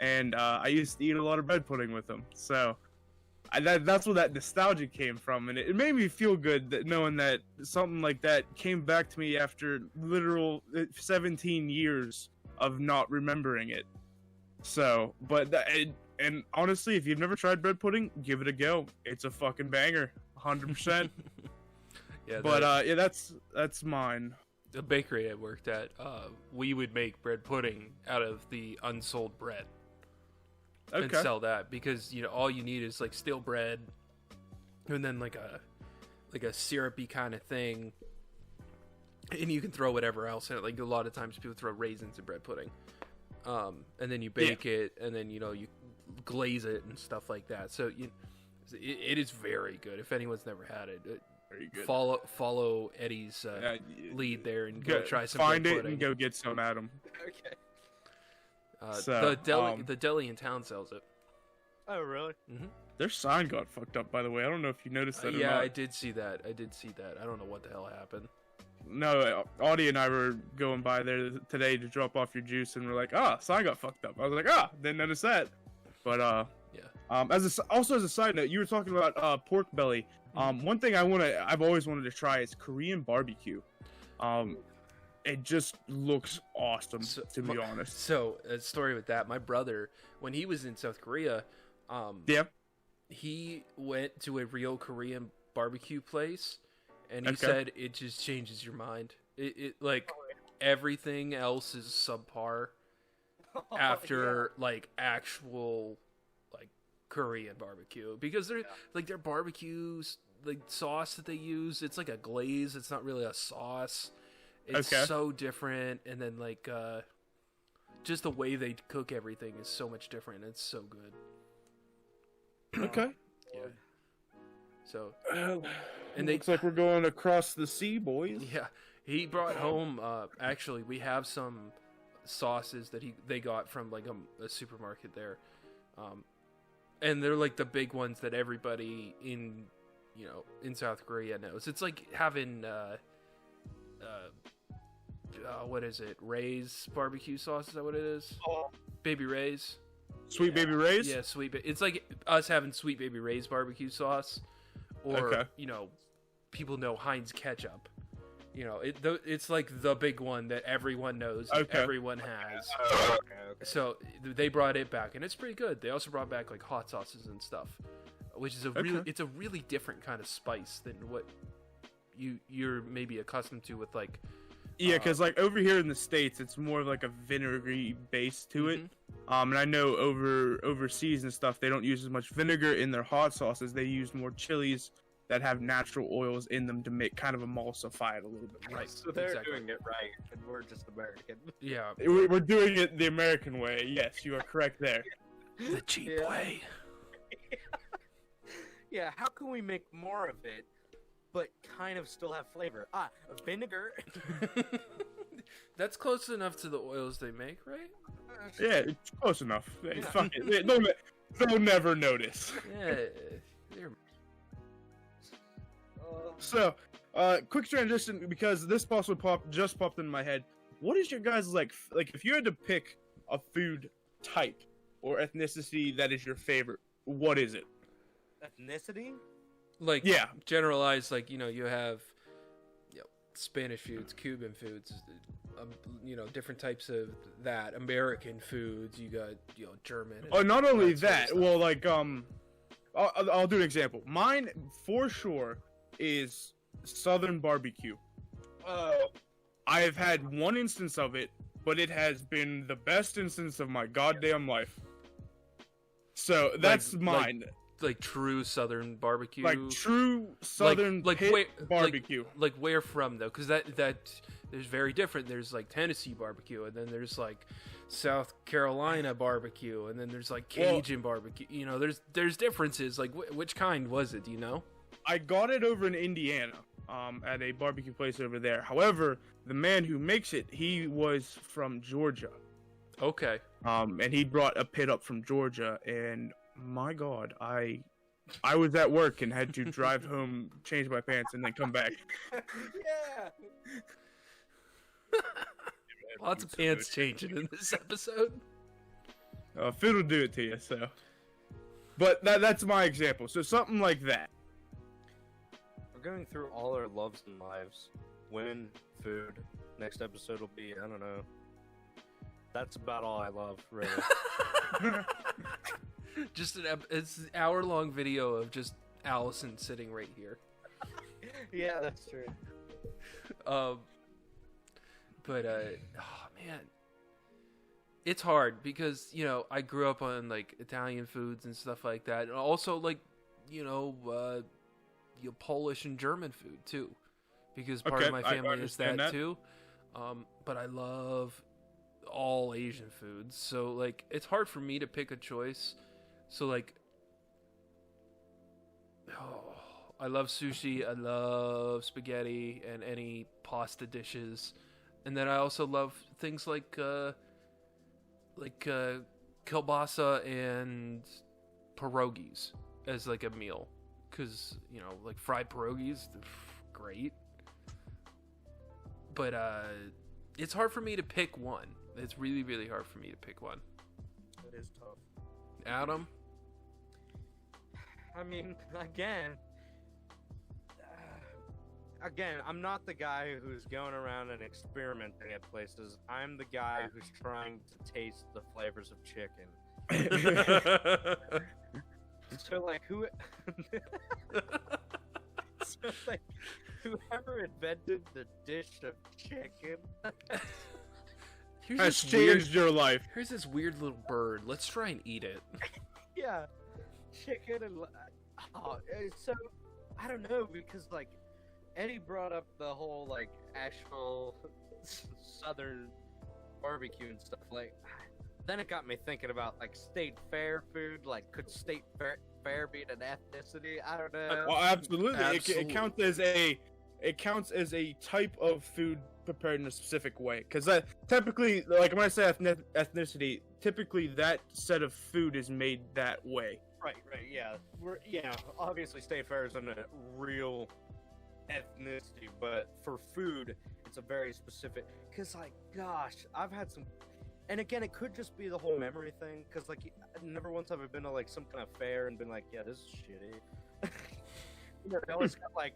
And I used to eat a lot of bread pudding with him. So that's where that nostalgia came from. And it made me feel good that knowing that something like that came back to me after literal 17 years of not remembering it. So, and honestly, if you've never tried bread pudding, give it a go. It's a fucking banger, 100%. Yeah, but yeah, that's mine. The bakery I worked at, we would make bread pudding out of the unsold bread and sell that, because all you need is like stale bread and then like a syrupy kind of thing, and you can throw whatever else in it. Like a lot of times people throw raisins in bread pudding, and then you bake it, and then you glaze it and stuff like that. So it is very good. If anyone's never had it, very good. Follow Eddie's lead there and go try some find bread it pudding. and go get some, Adam. Okay. The deli in town sells it. Oh, really? Mm-hmm. Their sign got fucked up, by the way. I don't know if you noticed that or Yeah, not. I did see that. I don't know what the hell happened. No, Audie and I were going by there today to drop off your juice, and we're like, sign got fucked up. I was like, didn't notice that. But yeah. As a side note, you were talking about pork belly. One thing I've always wanted to try is Korean barbecue. It just looks awesome, to be honest. So, a story with that. My brother, when he was in South Korea, he went to a real Korean barbecue place, and he said it just changes your mind. It like everything else is subpar after like actual like Korean barbecue, because they're like their barbecues, like sauce that they use, it's like a glaze. It's not really a sauce. It's so different, and then like just the way they cook everything is so much different. It's so good. Okay. Yeah. So, and looks like we're going across the sea, boys. Yeah, he brought home. Actually, we have some sauces that they got from like a supermarket there, and they're like the big ones that everybody in South Korea knows. It's like having what is it? Ray's barbecue sauce? Is that what it is? Baby Ray's. Sweet Baby Ray's? Yeah, it's like us having Sweet Baby Ray's barbecue sauce, or people know Heinz ketchup. It's like the big one that everyone knows, everyone has. So they brought it back, and it's pretty good. They also brought back like hot sauces and stuff, which is it's a really different kind of spice than what you're maybe accustomed to with like. Yeah, because like over here in the States, it's more of like a vinegary base to it. And I know overseas and stuff, they don't use as much vinegar in their hot sauces. They use more chilies that have natural oils in them to make kind of emulsify it a little bit. Right. So they're doing it right, and we're just American. Yeah. We're doing it the American way. Yes, you are correct there. The cheap way. Yeah, how can we make more of it, but kind of still have flavor? Vinegar. That's close enough to the oils they make, right? Yeah, it's close enough. Fuck it. They'll never notice. Yeah. So, quick transition, because this also just popped in my head. What is your guys like if you had to pick a food type or ethnicity that is your favorite, what is it? Ethnicity? Like, generalized, like, you have Spanish foods, Cuban foods, different types of that, American foods, you got, German. Oh, not only that, well, like, I'll do an example. Mine, for sure, is Southern barbecue. I have had one instance of it, but it has been the best instance of my goddamn life. So, that's mine. true Southern barbecue, like true Southern pit barbecue. Like where from though? Because that there's very different. There's like Tennessee barbecue, and then there's like South Carolina barbecue, and then there's like Cajun barbecue. You know, there's differences. Like which kind was it? Do you know? I got it over in Indiana, at a barbecue place over there. However, the man who makes it, he was from Georgia. Okay. And he brought a pit up from Georgia, and my God, I was at work and had to drive home, change my pants, and then come back. Yeah. Lots of pants changing in this episode. Food will do it to you, so. But that's my example. So something like that. We're going through all our loves and lives. Women, food. Next episode will be, I don't know. That's about all I love, really. Just it's an hour-long video of just Allison sitting right here. Yeah, that's true. But oh man, it's hard because you know I grew up on like Italian foods and stuff like that, and also like Polish and German food too, because part of my family is that too. But I love all Asian foods, so like it's hard for me to pick a choice. So like, I love sushi, I love spaghetti and any pasta dishes, and then I also love things like kielbasa and pierogies as like a meal, because like fried pierogies, they're great. But it's hard for me to pick one. It's really, really hard for me to pick one. It is tough. Adam? I mean, again, I'm not the guy who's going around and experimenting at places. I'm the guy who's trying to taste the flavors of chicken. So, like, whoever invented the dish of chicken has changed your life. Here's this weird little bird. Let's try and eat it. Yeah, chicken and so I don't know, because like Eddie brought up the whole like Asheville Southern barbecue and stuff. Like, then it got me thinking about like state fair food. Like, could state fair be an ethnicity? I don't know. Well, absolutely. It counts as a type of food prepared in a specific way. Because typically, like when I say ethnicity, typically that set of food is made that way. Right, yeah. Obviously, state fair isn't a real ethnicity, but for food, it's a very specific. Because, like, gosh, I've had some. And again, it could just be the whole memory thing. Because, like, never once have I been to like some kind of fair and been like, yeah, this is shitty. They always got like,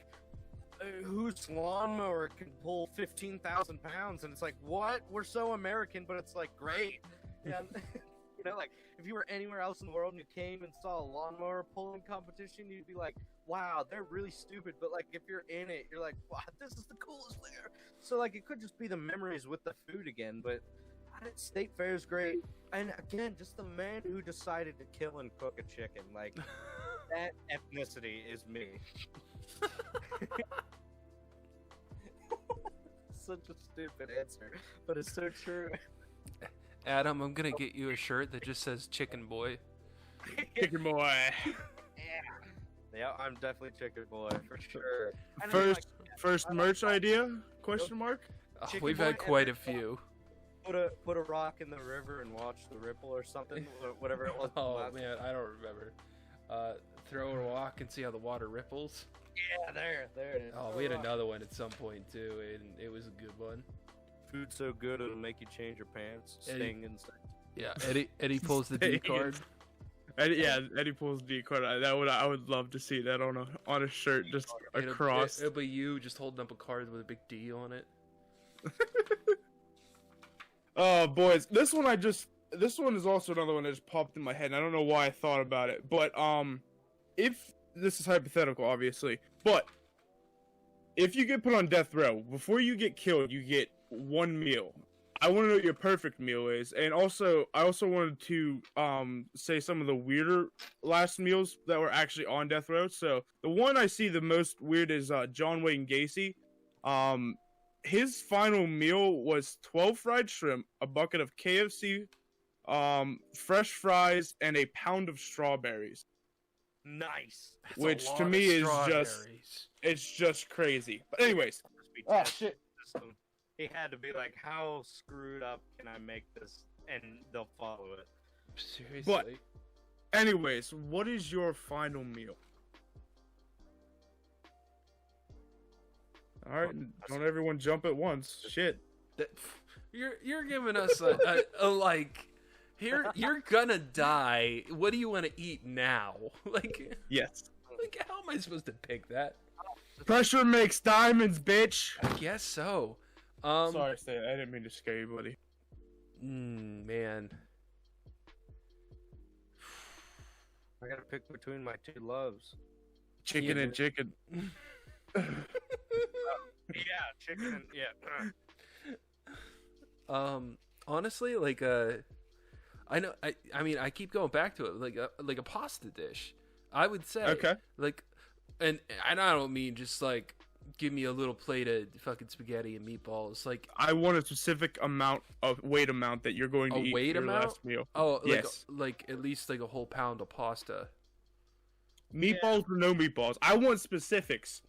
whose lawnmower can pull 15,000 pounds, and it's like, what? We're so American, but it's like great. And like if you were anywhere else in the world and you came and saw a lawnmower pulling competition, you'd be like, wow, they're really stupid. But like if you're in it, you're like, wow, this is the coolest fair. So like it could just be the memories with the food again, but state fair is great. And again, just the man who decided to kill and cook a chicken, like that ethnicity is me. Such a stupid answer, but it's so true. Adam, I'm gonna get you a shirt that just says "Chicken Boy." Chicken Boy. Yeah, I'm definitely Chicken Boy for sure. First merch idea? Question mark? Oh, we've had quite a few. Put a rock in the river and watch the ripple or something, whatever it was. Oh man, I don't remember. Throw a rock and see how the water ripples. Yeah, there it is. Oh, we had another one at some point too, and it was a good one. Food's so good it'll make you change your pants. Sting and stuff. Yeah, Eddie pulls the D card. Eddie pulls the D card. I would love to see that on a shirt, just across. It'll be you just holding up a card with a big D on it. Oh, boys, this one is also another one that just popped in my head, and I don't know why I thought about it, but if this is hypothetical, obviously, but if you get put on death row, before you get killed, you get one meal. I want to know what your perfect meal is, and also I also wanted to say some of the weirder last meals that were actually on death row. So the one I see the most weird is John Wayne Gacy. His final meal was 12 fried shrimp, a bucket of KFC, fresh fries, and a pound of strawberries. Nice. That's Which a lot to of me is strawberries. it's just crazy. But anyways, oh shit. System. He had to be like, how screwed up can I make this? And they'll follow it. Seriously. But anyways, what is your final meal? All right, don't everyone jump at once. Shit. You're giving us a like. Here, you're gonna die. What do you want to eat now? Like, Yes. like, how am I supposed to pick that? Pressure makes diamonds, bitch. I guess so. Sorry, Stan. I didn't mean to scare you, buddy. Man. I gotta pick between my two loves. Chicken and chicken. Yeah, chicken and yeah. Honestly, like I know. I mean, I keep going back to it, like a pasta dish. I would say, Okay. like, and I don't mean just like give me a little plate of fucking spaghetti and meatballs. Like, I want a specific weight amount that you're going to eat weight for your amount? last meal. oh, Yes. like at least like a whole pound of pasta. Meatballs or no meatballs. I want specifics.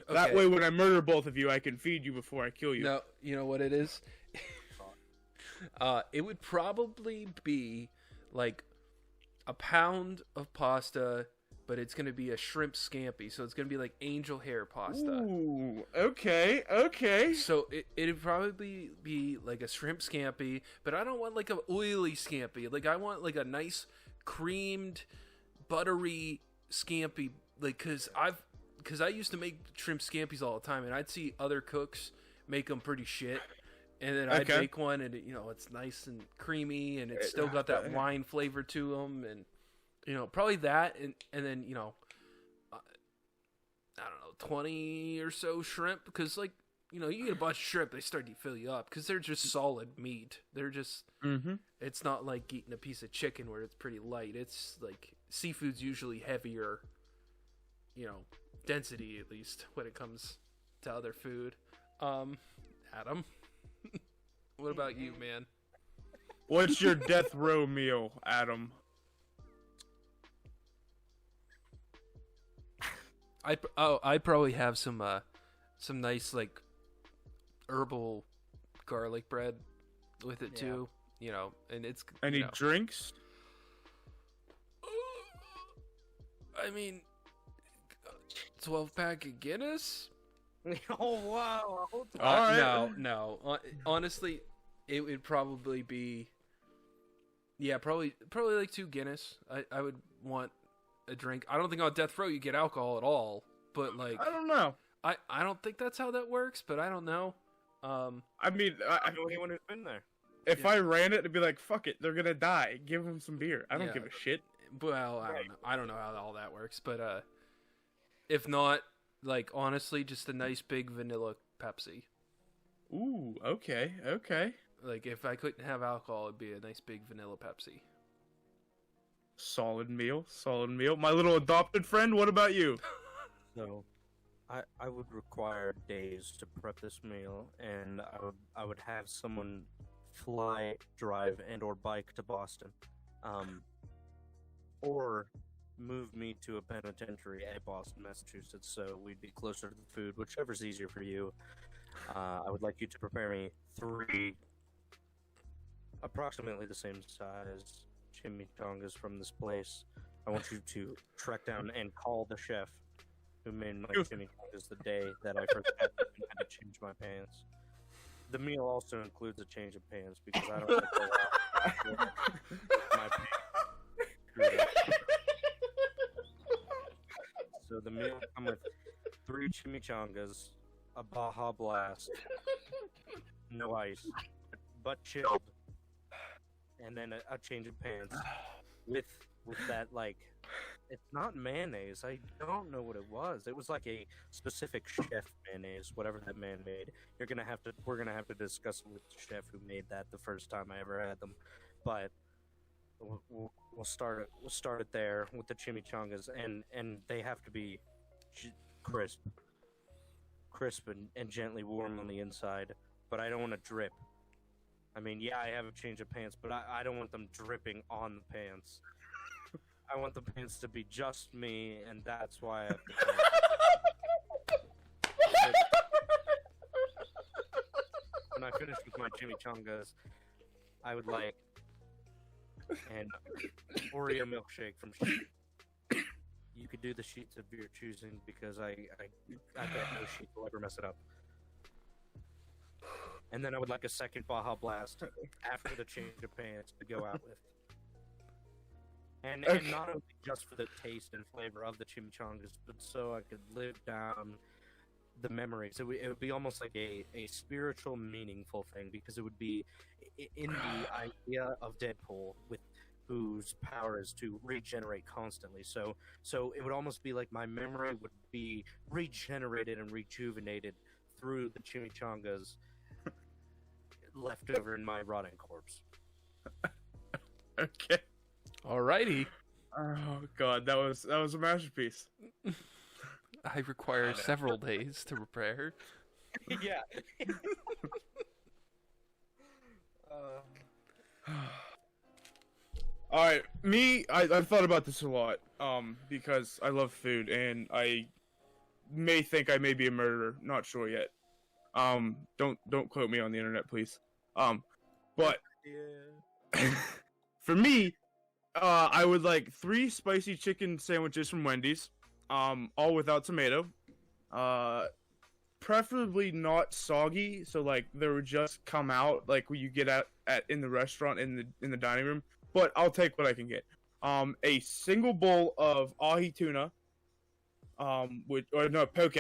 That Okay. way, when I murder both of you, I can feed you before I kill you. No, you know what it is? It would probably be like a pound of pasta, but it's gonna be a shrimp scampi, so it's gonna be like angel hair pasta. Ooh, okay. So it'd probably be like a shrimp scampi, but I don't want like an oily scampi. Like I want like a nice creamed, buttery scampi. Like cause I used to make shrimp scampis all the time, and I'd see other cooks make them pretty shit. And then I'd Okay. make one, and it's nice and creamy, and it's still got that wine flavor to them, and probably that, and then I don't know, 20 or so shrimp, because like you get a bunch of shrimp, they start to fill you up because they're just solid meat. They're just it's not like eating a piece of chicken where it's pretty light. It's like seafood's usually heavier, density at least when it comes to other food. Adam. What about you, man? What's your death row meal, Adam? I'd probably have some nice like herbal garlic bread with it too. And it's Any drinks? I mean, 12-pack of Guinness. Oh wow! All right. No. Honestly, it would probably be, probably like 2 Guinness. I would want a drink. I don't think on death row you get alcohol at all. But like, I don't know. I don't think that's how that works. But I don't know. I mean, I know anyone who's been there. if I ran it, it'd be like, fuck it, they're gonna die. Give them some beer. I don't Yeah. give a shit. Well, I don't know how all that works. But if not, like honestly, just a nice big vanilla Pepsi. Ooh, okay. Like if I couldn't have alcohol, it'd be a nice big vanilla Pepsi. Solid meal. My little adopted friend, what about you? So, I would require days to prep this meal, and I would have someone fly, drive, and or bike to Boston, or move me to a penitentiary at Boston, Massachusetts, so we'd be closer to the food, whichever's easier for you. I would like you to prepare me 3 approximately the same size chimichangas from this place. I want you to track down and call the chef who made my chimichangas the day that I forgot and had to change my pants. The meal also includes a change of pants because I don't want to go out with my pants screwed up. So the meal come with 3 chimichangas, a Baja Blast, no ice, but chilled, and then a change of pants with that like It's not mayonnaise. I don't know what it was. It was like a specific chef mayonnaise, whatever that man made. We're gonna have to discuss with the chef who made that the first time I ever had them. But we'll start it. We'll start it there with the chimichangas, and they have to be crisp, and gently warm on the inside. But I don't want to drip. I mean, yeah, I have a change of pants, but I don't want them dripping on the pants. I want the pants to be just me, and that's why I have to when I finish with my chimichangas, I would like an Oreo milkshake from Sheet. You could do the sheets of your choosing because I bet no sheet will ever mess it up. And then I would like a second Baja Blast after the change of pants to go out with. And not only just for the taste and flavor of the chimichangas, but so I could live down the memories. It would be almost like a spiritual, meaningful thing, because it would be in the idea of Deadpool, with whose power is to regenerate constantly. So it would almost be like my memory would be regenerated and rejuvenated through the chimichangas left over in my rotting corpse. Okay. Alrighty. Oh god, that was a masterpiece. I require several days to prepare. Yeah. Alright, me, I've thought about this a lot, because I love food, and I may think I may be a murderer, not sure yet. Don't quote me on the internet, please. But Yeah. for me, I would like 3 spicy chicken sandwiches from Wendy's, all without tomato. Preferably not soggy, so like they would just come out like when you get at in the restaurant in the dining room. But I'll take what I can get. A single bowl of ahi tuna, poke,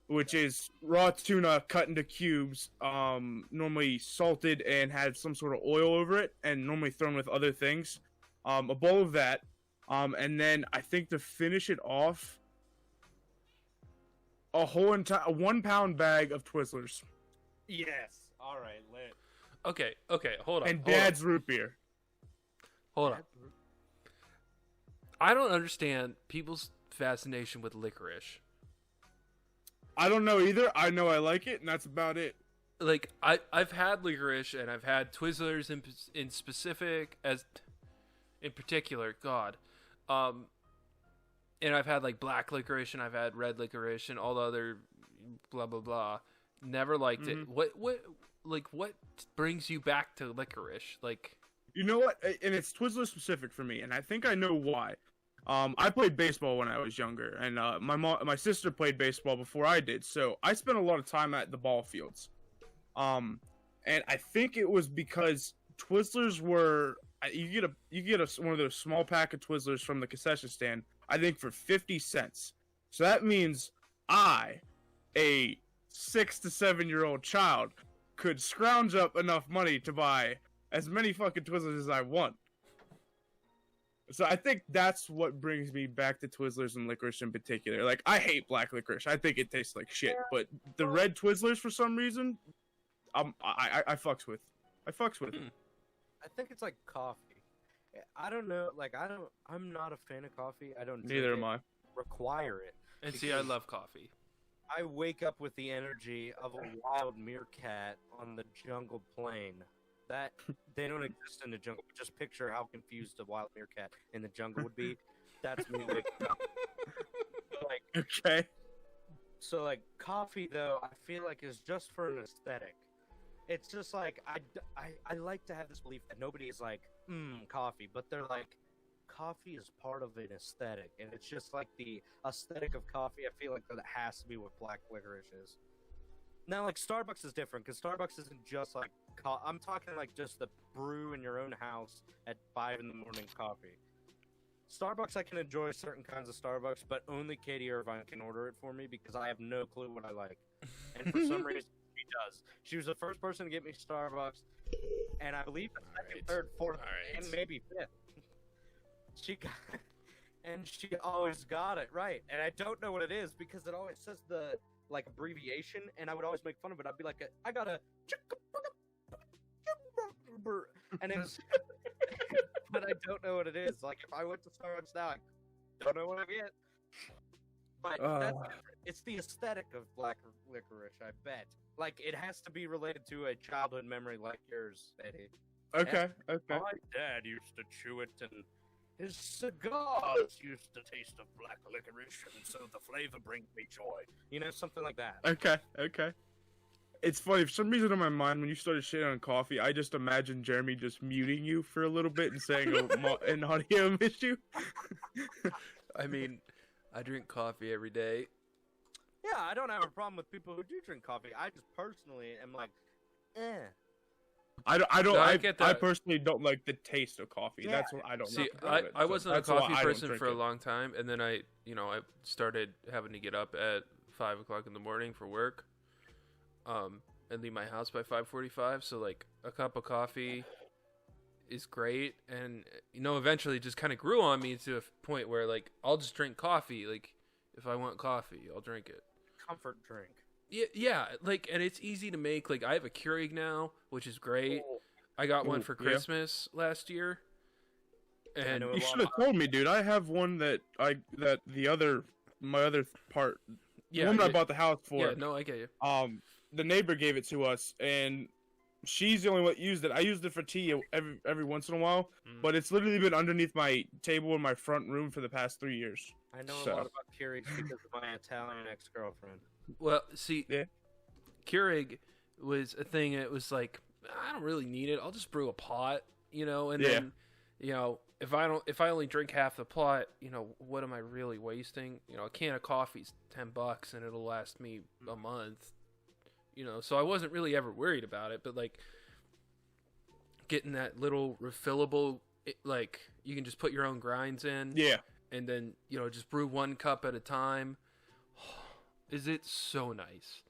which is raw tuna cut into cubes, normally salted and had some sort of oil over it, and normally thrown with other things. A bowl of that, and then I think to finish it off, a 1 pound bag of Twizzlers. Yes. All right, lit. Okay, hold on. And Dad's root beer. Hold on. I don't understand people's fascination with licorice. I don't know either. I know I like it, and that's about it. Like I've had licorice, and I've had Twizzlers in particular. God, and I've had like black licorice, and I've had red licorice, and all the other blah blah blah. Never liked it. What brings you back to licorice? Like, you know what? And it's Twizzler specific for me, and I think I know why. I played baseball when I was younger, and my sister played baseball before I did, so I spent a lot of time at the ball fields. And I think it was because Twizzlers were you get one of those small pack of Twizzlers from the concession stand, I think for 50 cents. So that means I, a 6 to 7 year old child, could scrounge up enough money to buy as many fucking Twizzlers as I want. So I think that's what brings me back to Twizzlers and licorice in particular. Like, I hate black licorice. I think it tastes like shit. But the red Twizzlers, for some reason, I fucks with. I fucks with. I think it's like coffee. I don't know. Like, I'm not a fan of coffee. I don't. Neither am I. Require it. And see, I love coffee. I wake up with the energy of a wild meerkat on the jungle plain. That they don't exist in the jungle. Just picture how confused a wild meerkat in the jungle would be. That's me waking up. Like, Okay. so like coffee though, I feel like is just for an aesthetic. It's just like I like to have this belief that nobody is like coffee, but they're like coffee is part of an aesthetic, and it's just like the aesthetic of coffee. I feel like that has to be what black licorice is. Now, like, Starbucks is different, because Starbucks isn't just, like, I'm talking, like, just the brew in your own house at 5 in the morning coffee. Starbucks, I can enjoy certain kinds of Starbucks, but only Katie Irvine can order it for me, because I have no clue what I like. And for some reason, she does. She was the first person to get me Starbucks, and I believe the second, third, fourth, and maybe fifth. she got, and she always got it right, and I don't know what it is because it always says the like abbreviation, and I would always make fun of it. I'd be like, I got a, and it was, but I don't know what it is. Like if I went to Starbucks now, I don't know what I get. But that's, it's the aesthetic of black licorice, I bet. Like it has to be related to a childhood memory like yours, Eddie. Okay. My dad used to chew it, and his cigars used to taste of black licorice, and so the flavor brings me joy. You know, something like that. Okay. It's funny, for some reason in my mind, when you started shitting on coffee, I just imagined Jeremy just muting you for a little bit and saying an audio issue. I mean, I drink coffee every day. Yeah, I don't have a problem with people who do drink coffee. I just personally am like, I personally don't like the taste of coffee. Yeah. That's what I don't See, like. I wasn't a coffee person for a it. long time, and then I started having to get up at 5 o'clock in the morning for work, and leave my house by 5:45. So like a cup of coffee is great, and eventually it just kind of grew on me to a point where like I'll just drink coffee. Like if I want coffee, I'll drink it. Comfort drink. Yeah, like, and it's easy to make. Like I have a Keurig now, which is great. I got one for Christmas last year. And you should have told me, dude. I have one that my other part. Yeah, the one I bought the house for. Yeah, no, I get you. The neighbor gave it to us, and she's the only one that used it. I used it for tea every once in a while, but it's literally been underneath my table in my front room for the past 3 years. I know a lot about Keurigs because of my Italian ex-girlfriend. Well, see, Keurig was a thing. It was like, I don't really need it. I'll just brew a pot, and then, if I only drink half the pot, what am I really wasting? A can of coffee's $10 and it'll last me a month. So I wasn't really ever worried about it, but like getting that little refillable, like you can just put your own grinds in. Yeah. And then, just brew 1 cup at a time. Is it so nice?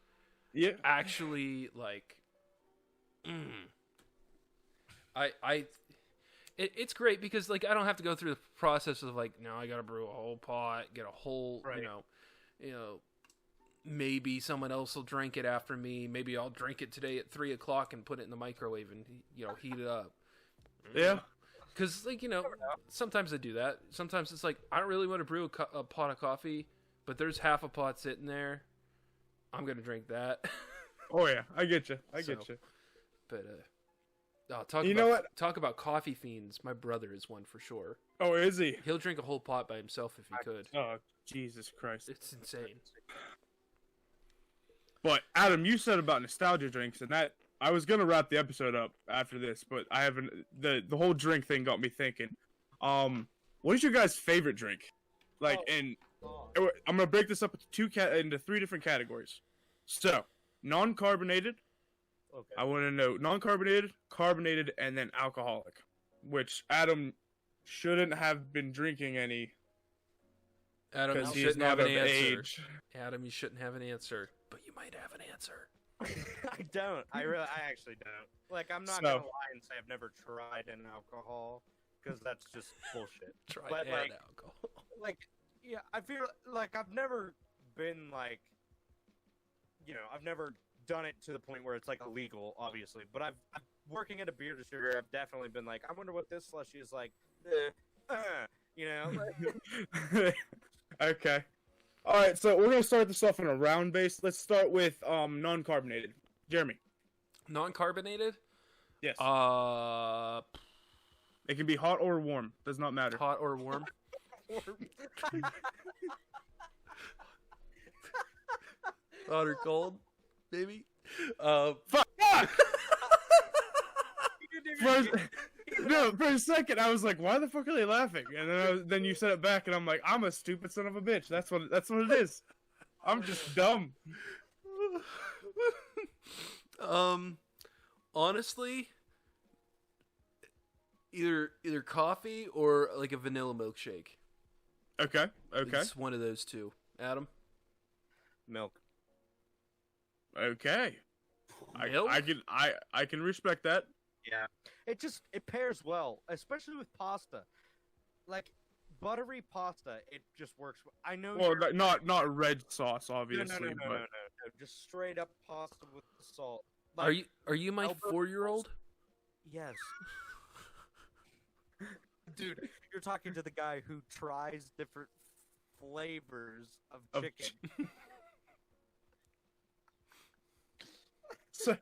Yeah. Actually, like, it's great because like I don't have to go through the process of like, I got to brew a whole pot, get a whole, right. Maybe someone else will drink it after me. Maybe I'll drink it today at 3 o'clock and put it in the microwave and heat it up. Yeah. Because, like, sometimes I do that. Sometimes it's like, I don't really want to brew a pot of coffee, but there's half a pot sitting there. I'm going to drink that. Oh, yeah. I get you. I get you. But, talk about coffee fiends. My brother is one for sure. Oh, is he? He'll drink a whole pot by himself if he could. Oh, Jesus Christ. It's insane. But, Adam, you said about nostalgia drinks, and that... I was gonna wrap the episode up after this, but I haven't. The whole drink thing got me thinking. What is your guys' favorite drink? Like, I'm gonna break this up into 3 different categories. So, non-carbonated. Okay. I want to know non-carbonated, carbonated, and then alcoholic. Which Adam shouldn't have been drinking any. Adam, you shouldn't have an answer. Adam, you shouldn't have an answer, but you might have an answer. I don't. I actually don't. Like, I'm not gonna lie and say I've never tried an alcohol because that's just bullshit. Alcohol. Like, yeah, I feel like I've never been like, I've never done it to the point where it's like illegal, obviously. But I'm working at a beer distributor. I've definitely been like, I wonder what this slushy is like. Okay. All right, so we're gonna start this off on a round base. Let's start with non-carbonated. Jeremy. Non-carbonated? Yes. It can be hot or warm. Does not matter. Hot or warm? Hot or cold, maybe. Fuck. For a second, I was like, "Why the fuck are they laughing?" And then you said it back, and I'm like, "I'm a stupid son of a bitch." That's what it is. I'm just dumb. Honestly, either coffee or like a vanilla milkshake. Okay. It's one of those two. Adam? Milk. Okay. Milk? I can respect that. Yeah. It pairs well, especially with pasta. Like, buttery pasta, it just works. I know. Well, you're... not red sauce, no, obviously. no. Just straight up pasta with the salt. Are you my 4-year-old? Yes. Dude, you're talking to the guy who tries different flavors of chicken. So,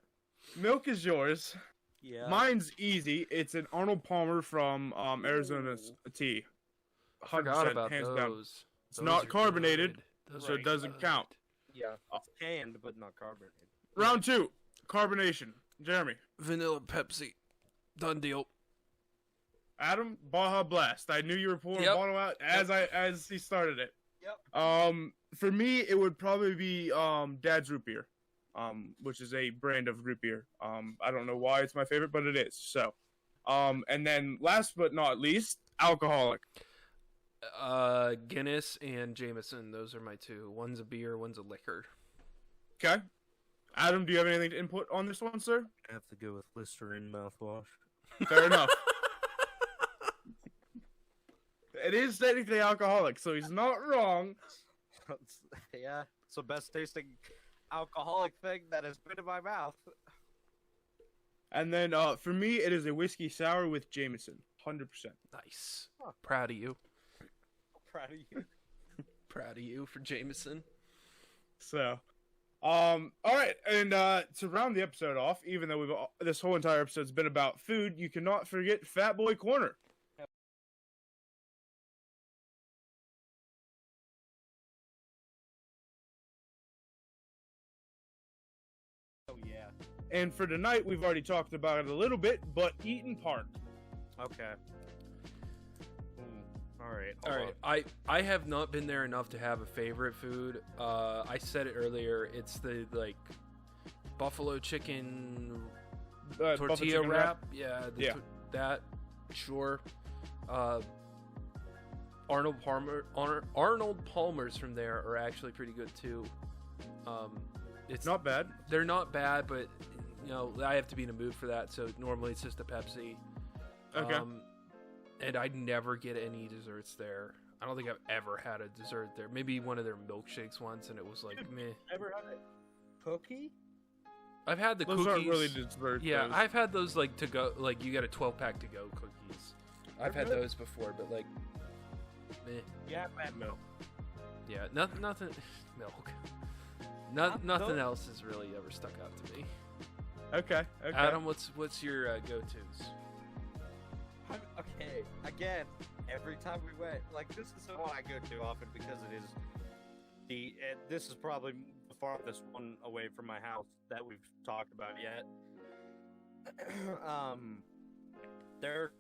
milk is yours. Yeah. Mine's easy. It's an Arnold Palmer from Arizona's tea. Forgot about hands those. down. It's Those not are carbonated, good. Those so are it doesn't good. count. Yeah. It's canned, but not carbonated. Round 2, carbonation. Jeremy. Vanilla Pepsi. Done deal. Adam, Baja Blast. I knew you were pulling a Yep. bottle out as he started it. Yep. For me, it would probably be Dad's Root Beer, which is a brand of root beer. I don't know why it's my favorite, but it is. So, and then last but not least, alcoholic. Guinness and Jameson. Those are my two. One's a beer, one's a liquor. Okay. Adam, do you have anything to input on this one, sir? I have to go with Listerine mouthwash. Fair enough. It is technically alcoholic, so he's not wrong. Yeah, it's the best tasting alcoholic thing that has been in my mouth. And then for me, it is a whiskey sour with Jameson, 100%. Nice. Proud of you. Proud of you. Proud of you for Jameson. So, all right, and to round the episode off, even though this whole entire episode's been about food, you cannot forget Fat Boy Corner. Oh yeah. And for tonight, we've already talked about it a little bit, but Eaton Park. Okay. All right. All right. I have not been there enough to have a favorite food. I said it earlier. It's the buffalo chicken tortilla wrap. Yeah. That. Sure. Arnold Palmer's from there are actually pretty good too. It's not bad. They're not bad, but I have to be in a mood for that. So normally it's just a Pepsi. Okay. And I never get any desserts there. I don't think I've ever had a dessert there. Maybe one of their milkshakes once, and it was like meh. Ever had a cookie? I've had the Those cookies. aren't really desserts. Yeah, those. I've had those like to go. Like you get a 12-pack to go cookies. I've had those before, but like, meh. Yeah, bad milk. Yeah, nothing. Milk. Nothing else has really ever stuck out to me. Okay. Adam, what's your go-tos? Okay, again, every time we went, like, this is the one I go to often because it is this is probably the farthest one away from my house that we've talked about yet. They're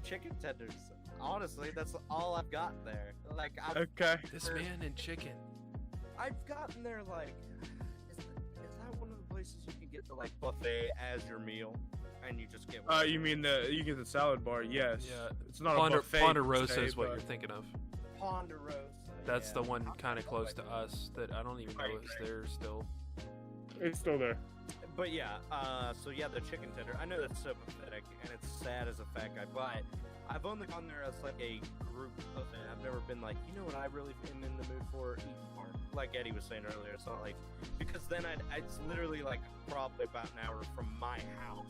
chicken tenders. Honestly, that's all I've gotten there. Like, This man and chicken. I've gotten there, like, is that one of the places you can get the, like, buffet as your meal? And you just get you mean you get the salad bar? Yes. Yeah. It's not a buffet. Ponderosa is what you're thinking of. Ponderosa. That's the one kind of close to us that I don't even know is there still. It's still there. But yeah, so yeah, the chicken tender. I know that's so pathetic, and it's sad as a fat guy, but I've only gone there as like a group event. I've never been like, you know what I really am in the mood for? Eating part. Like Eddie was saying earlier, it's not like, because then it's literally like probably about an hour from my house.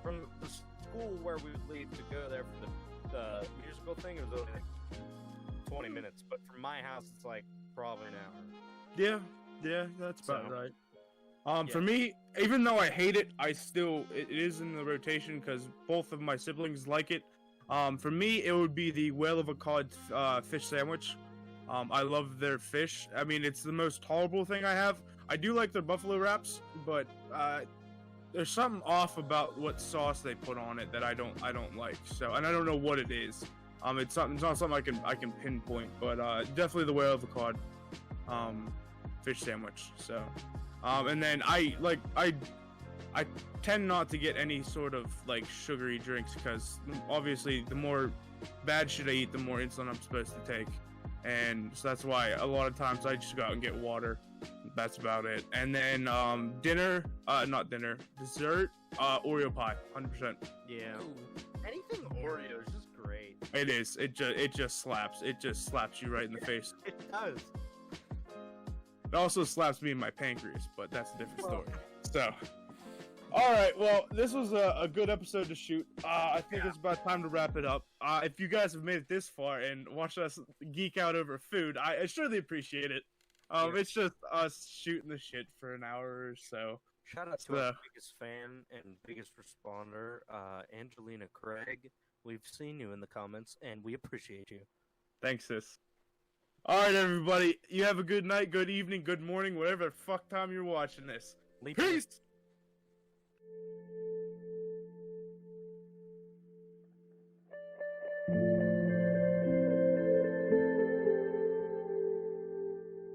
From the school where we would leave to go there for the musical thing, it was only like 20 minutes. But from my house, it's like probably an hour. Yeah, that's about right. Yeah. For me, even though I hate it, it is in the rotation because both of my siblings like it. For me, it would be the Whale of a Cod fish sandwich. I love their fish. I mean, it's the most tolerable thing I have. I do like their buffalo wraps, but there's something off about what sauce they put on it that I don't like. So, and I don't know what it is. It's not something I can pinpoint, but definitely the Whale of a Cod fish sandwich. So, and then I tend not to get any sort of like sugary drinks because obviously the more bad shit I eat, the more insulin I'm supposed to take, and so that's why a lot of times I just go out and get water. That's about it. And then dessert, Oreo pie, 100%. Yeah. Anything Oreo is just great. It is. It just slaps. It just slaps you right in the face. It does. It also slaps me in my pancreas, but that's a different story. So, all right. Well, this was a good episode to shoot. I think it's about time to wrap it up. If you guys have made it this far and watched us geek out over food, I surely appreciate it. It's just us shooting the shit for an hour or so. Shout out to our biggest fan and biggest responder, Angelina Craig. We've seen you in the comments, and we appreciate you. Thanks, sis. All right, everybody. You have a good night, good evening, good morning, whatever the fuck time you're watching this. Peace!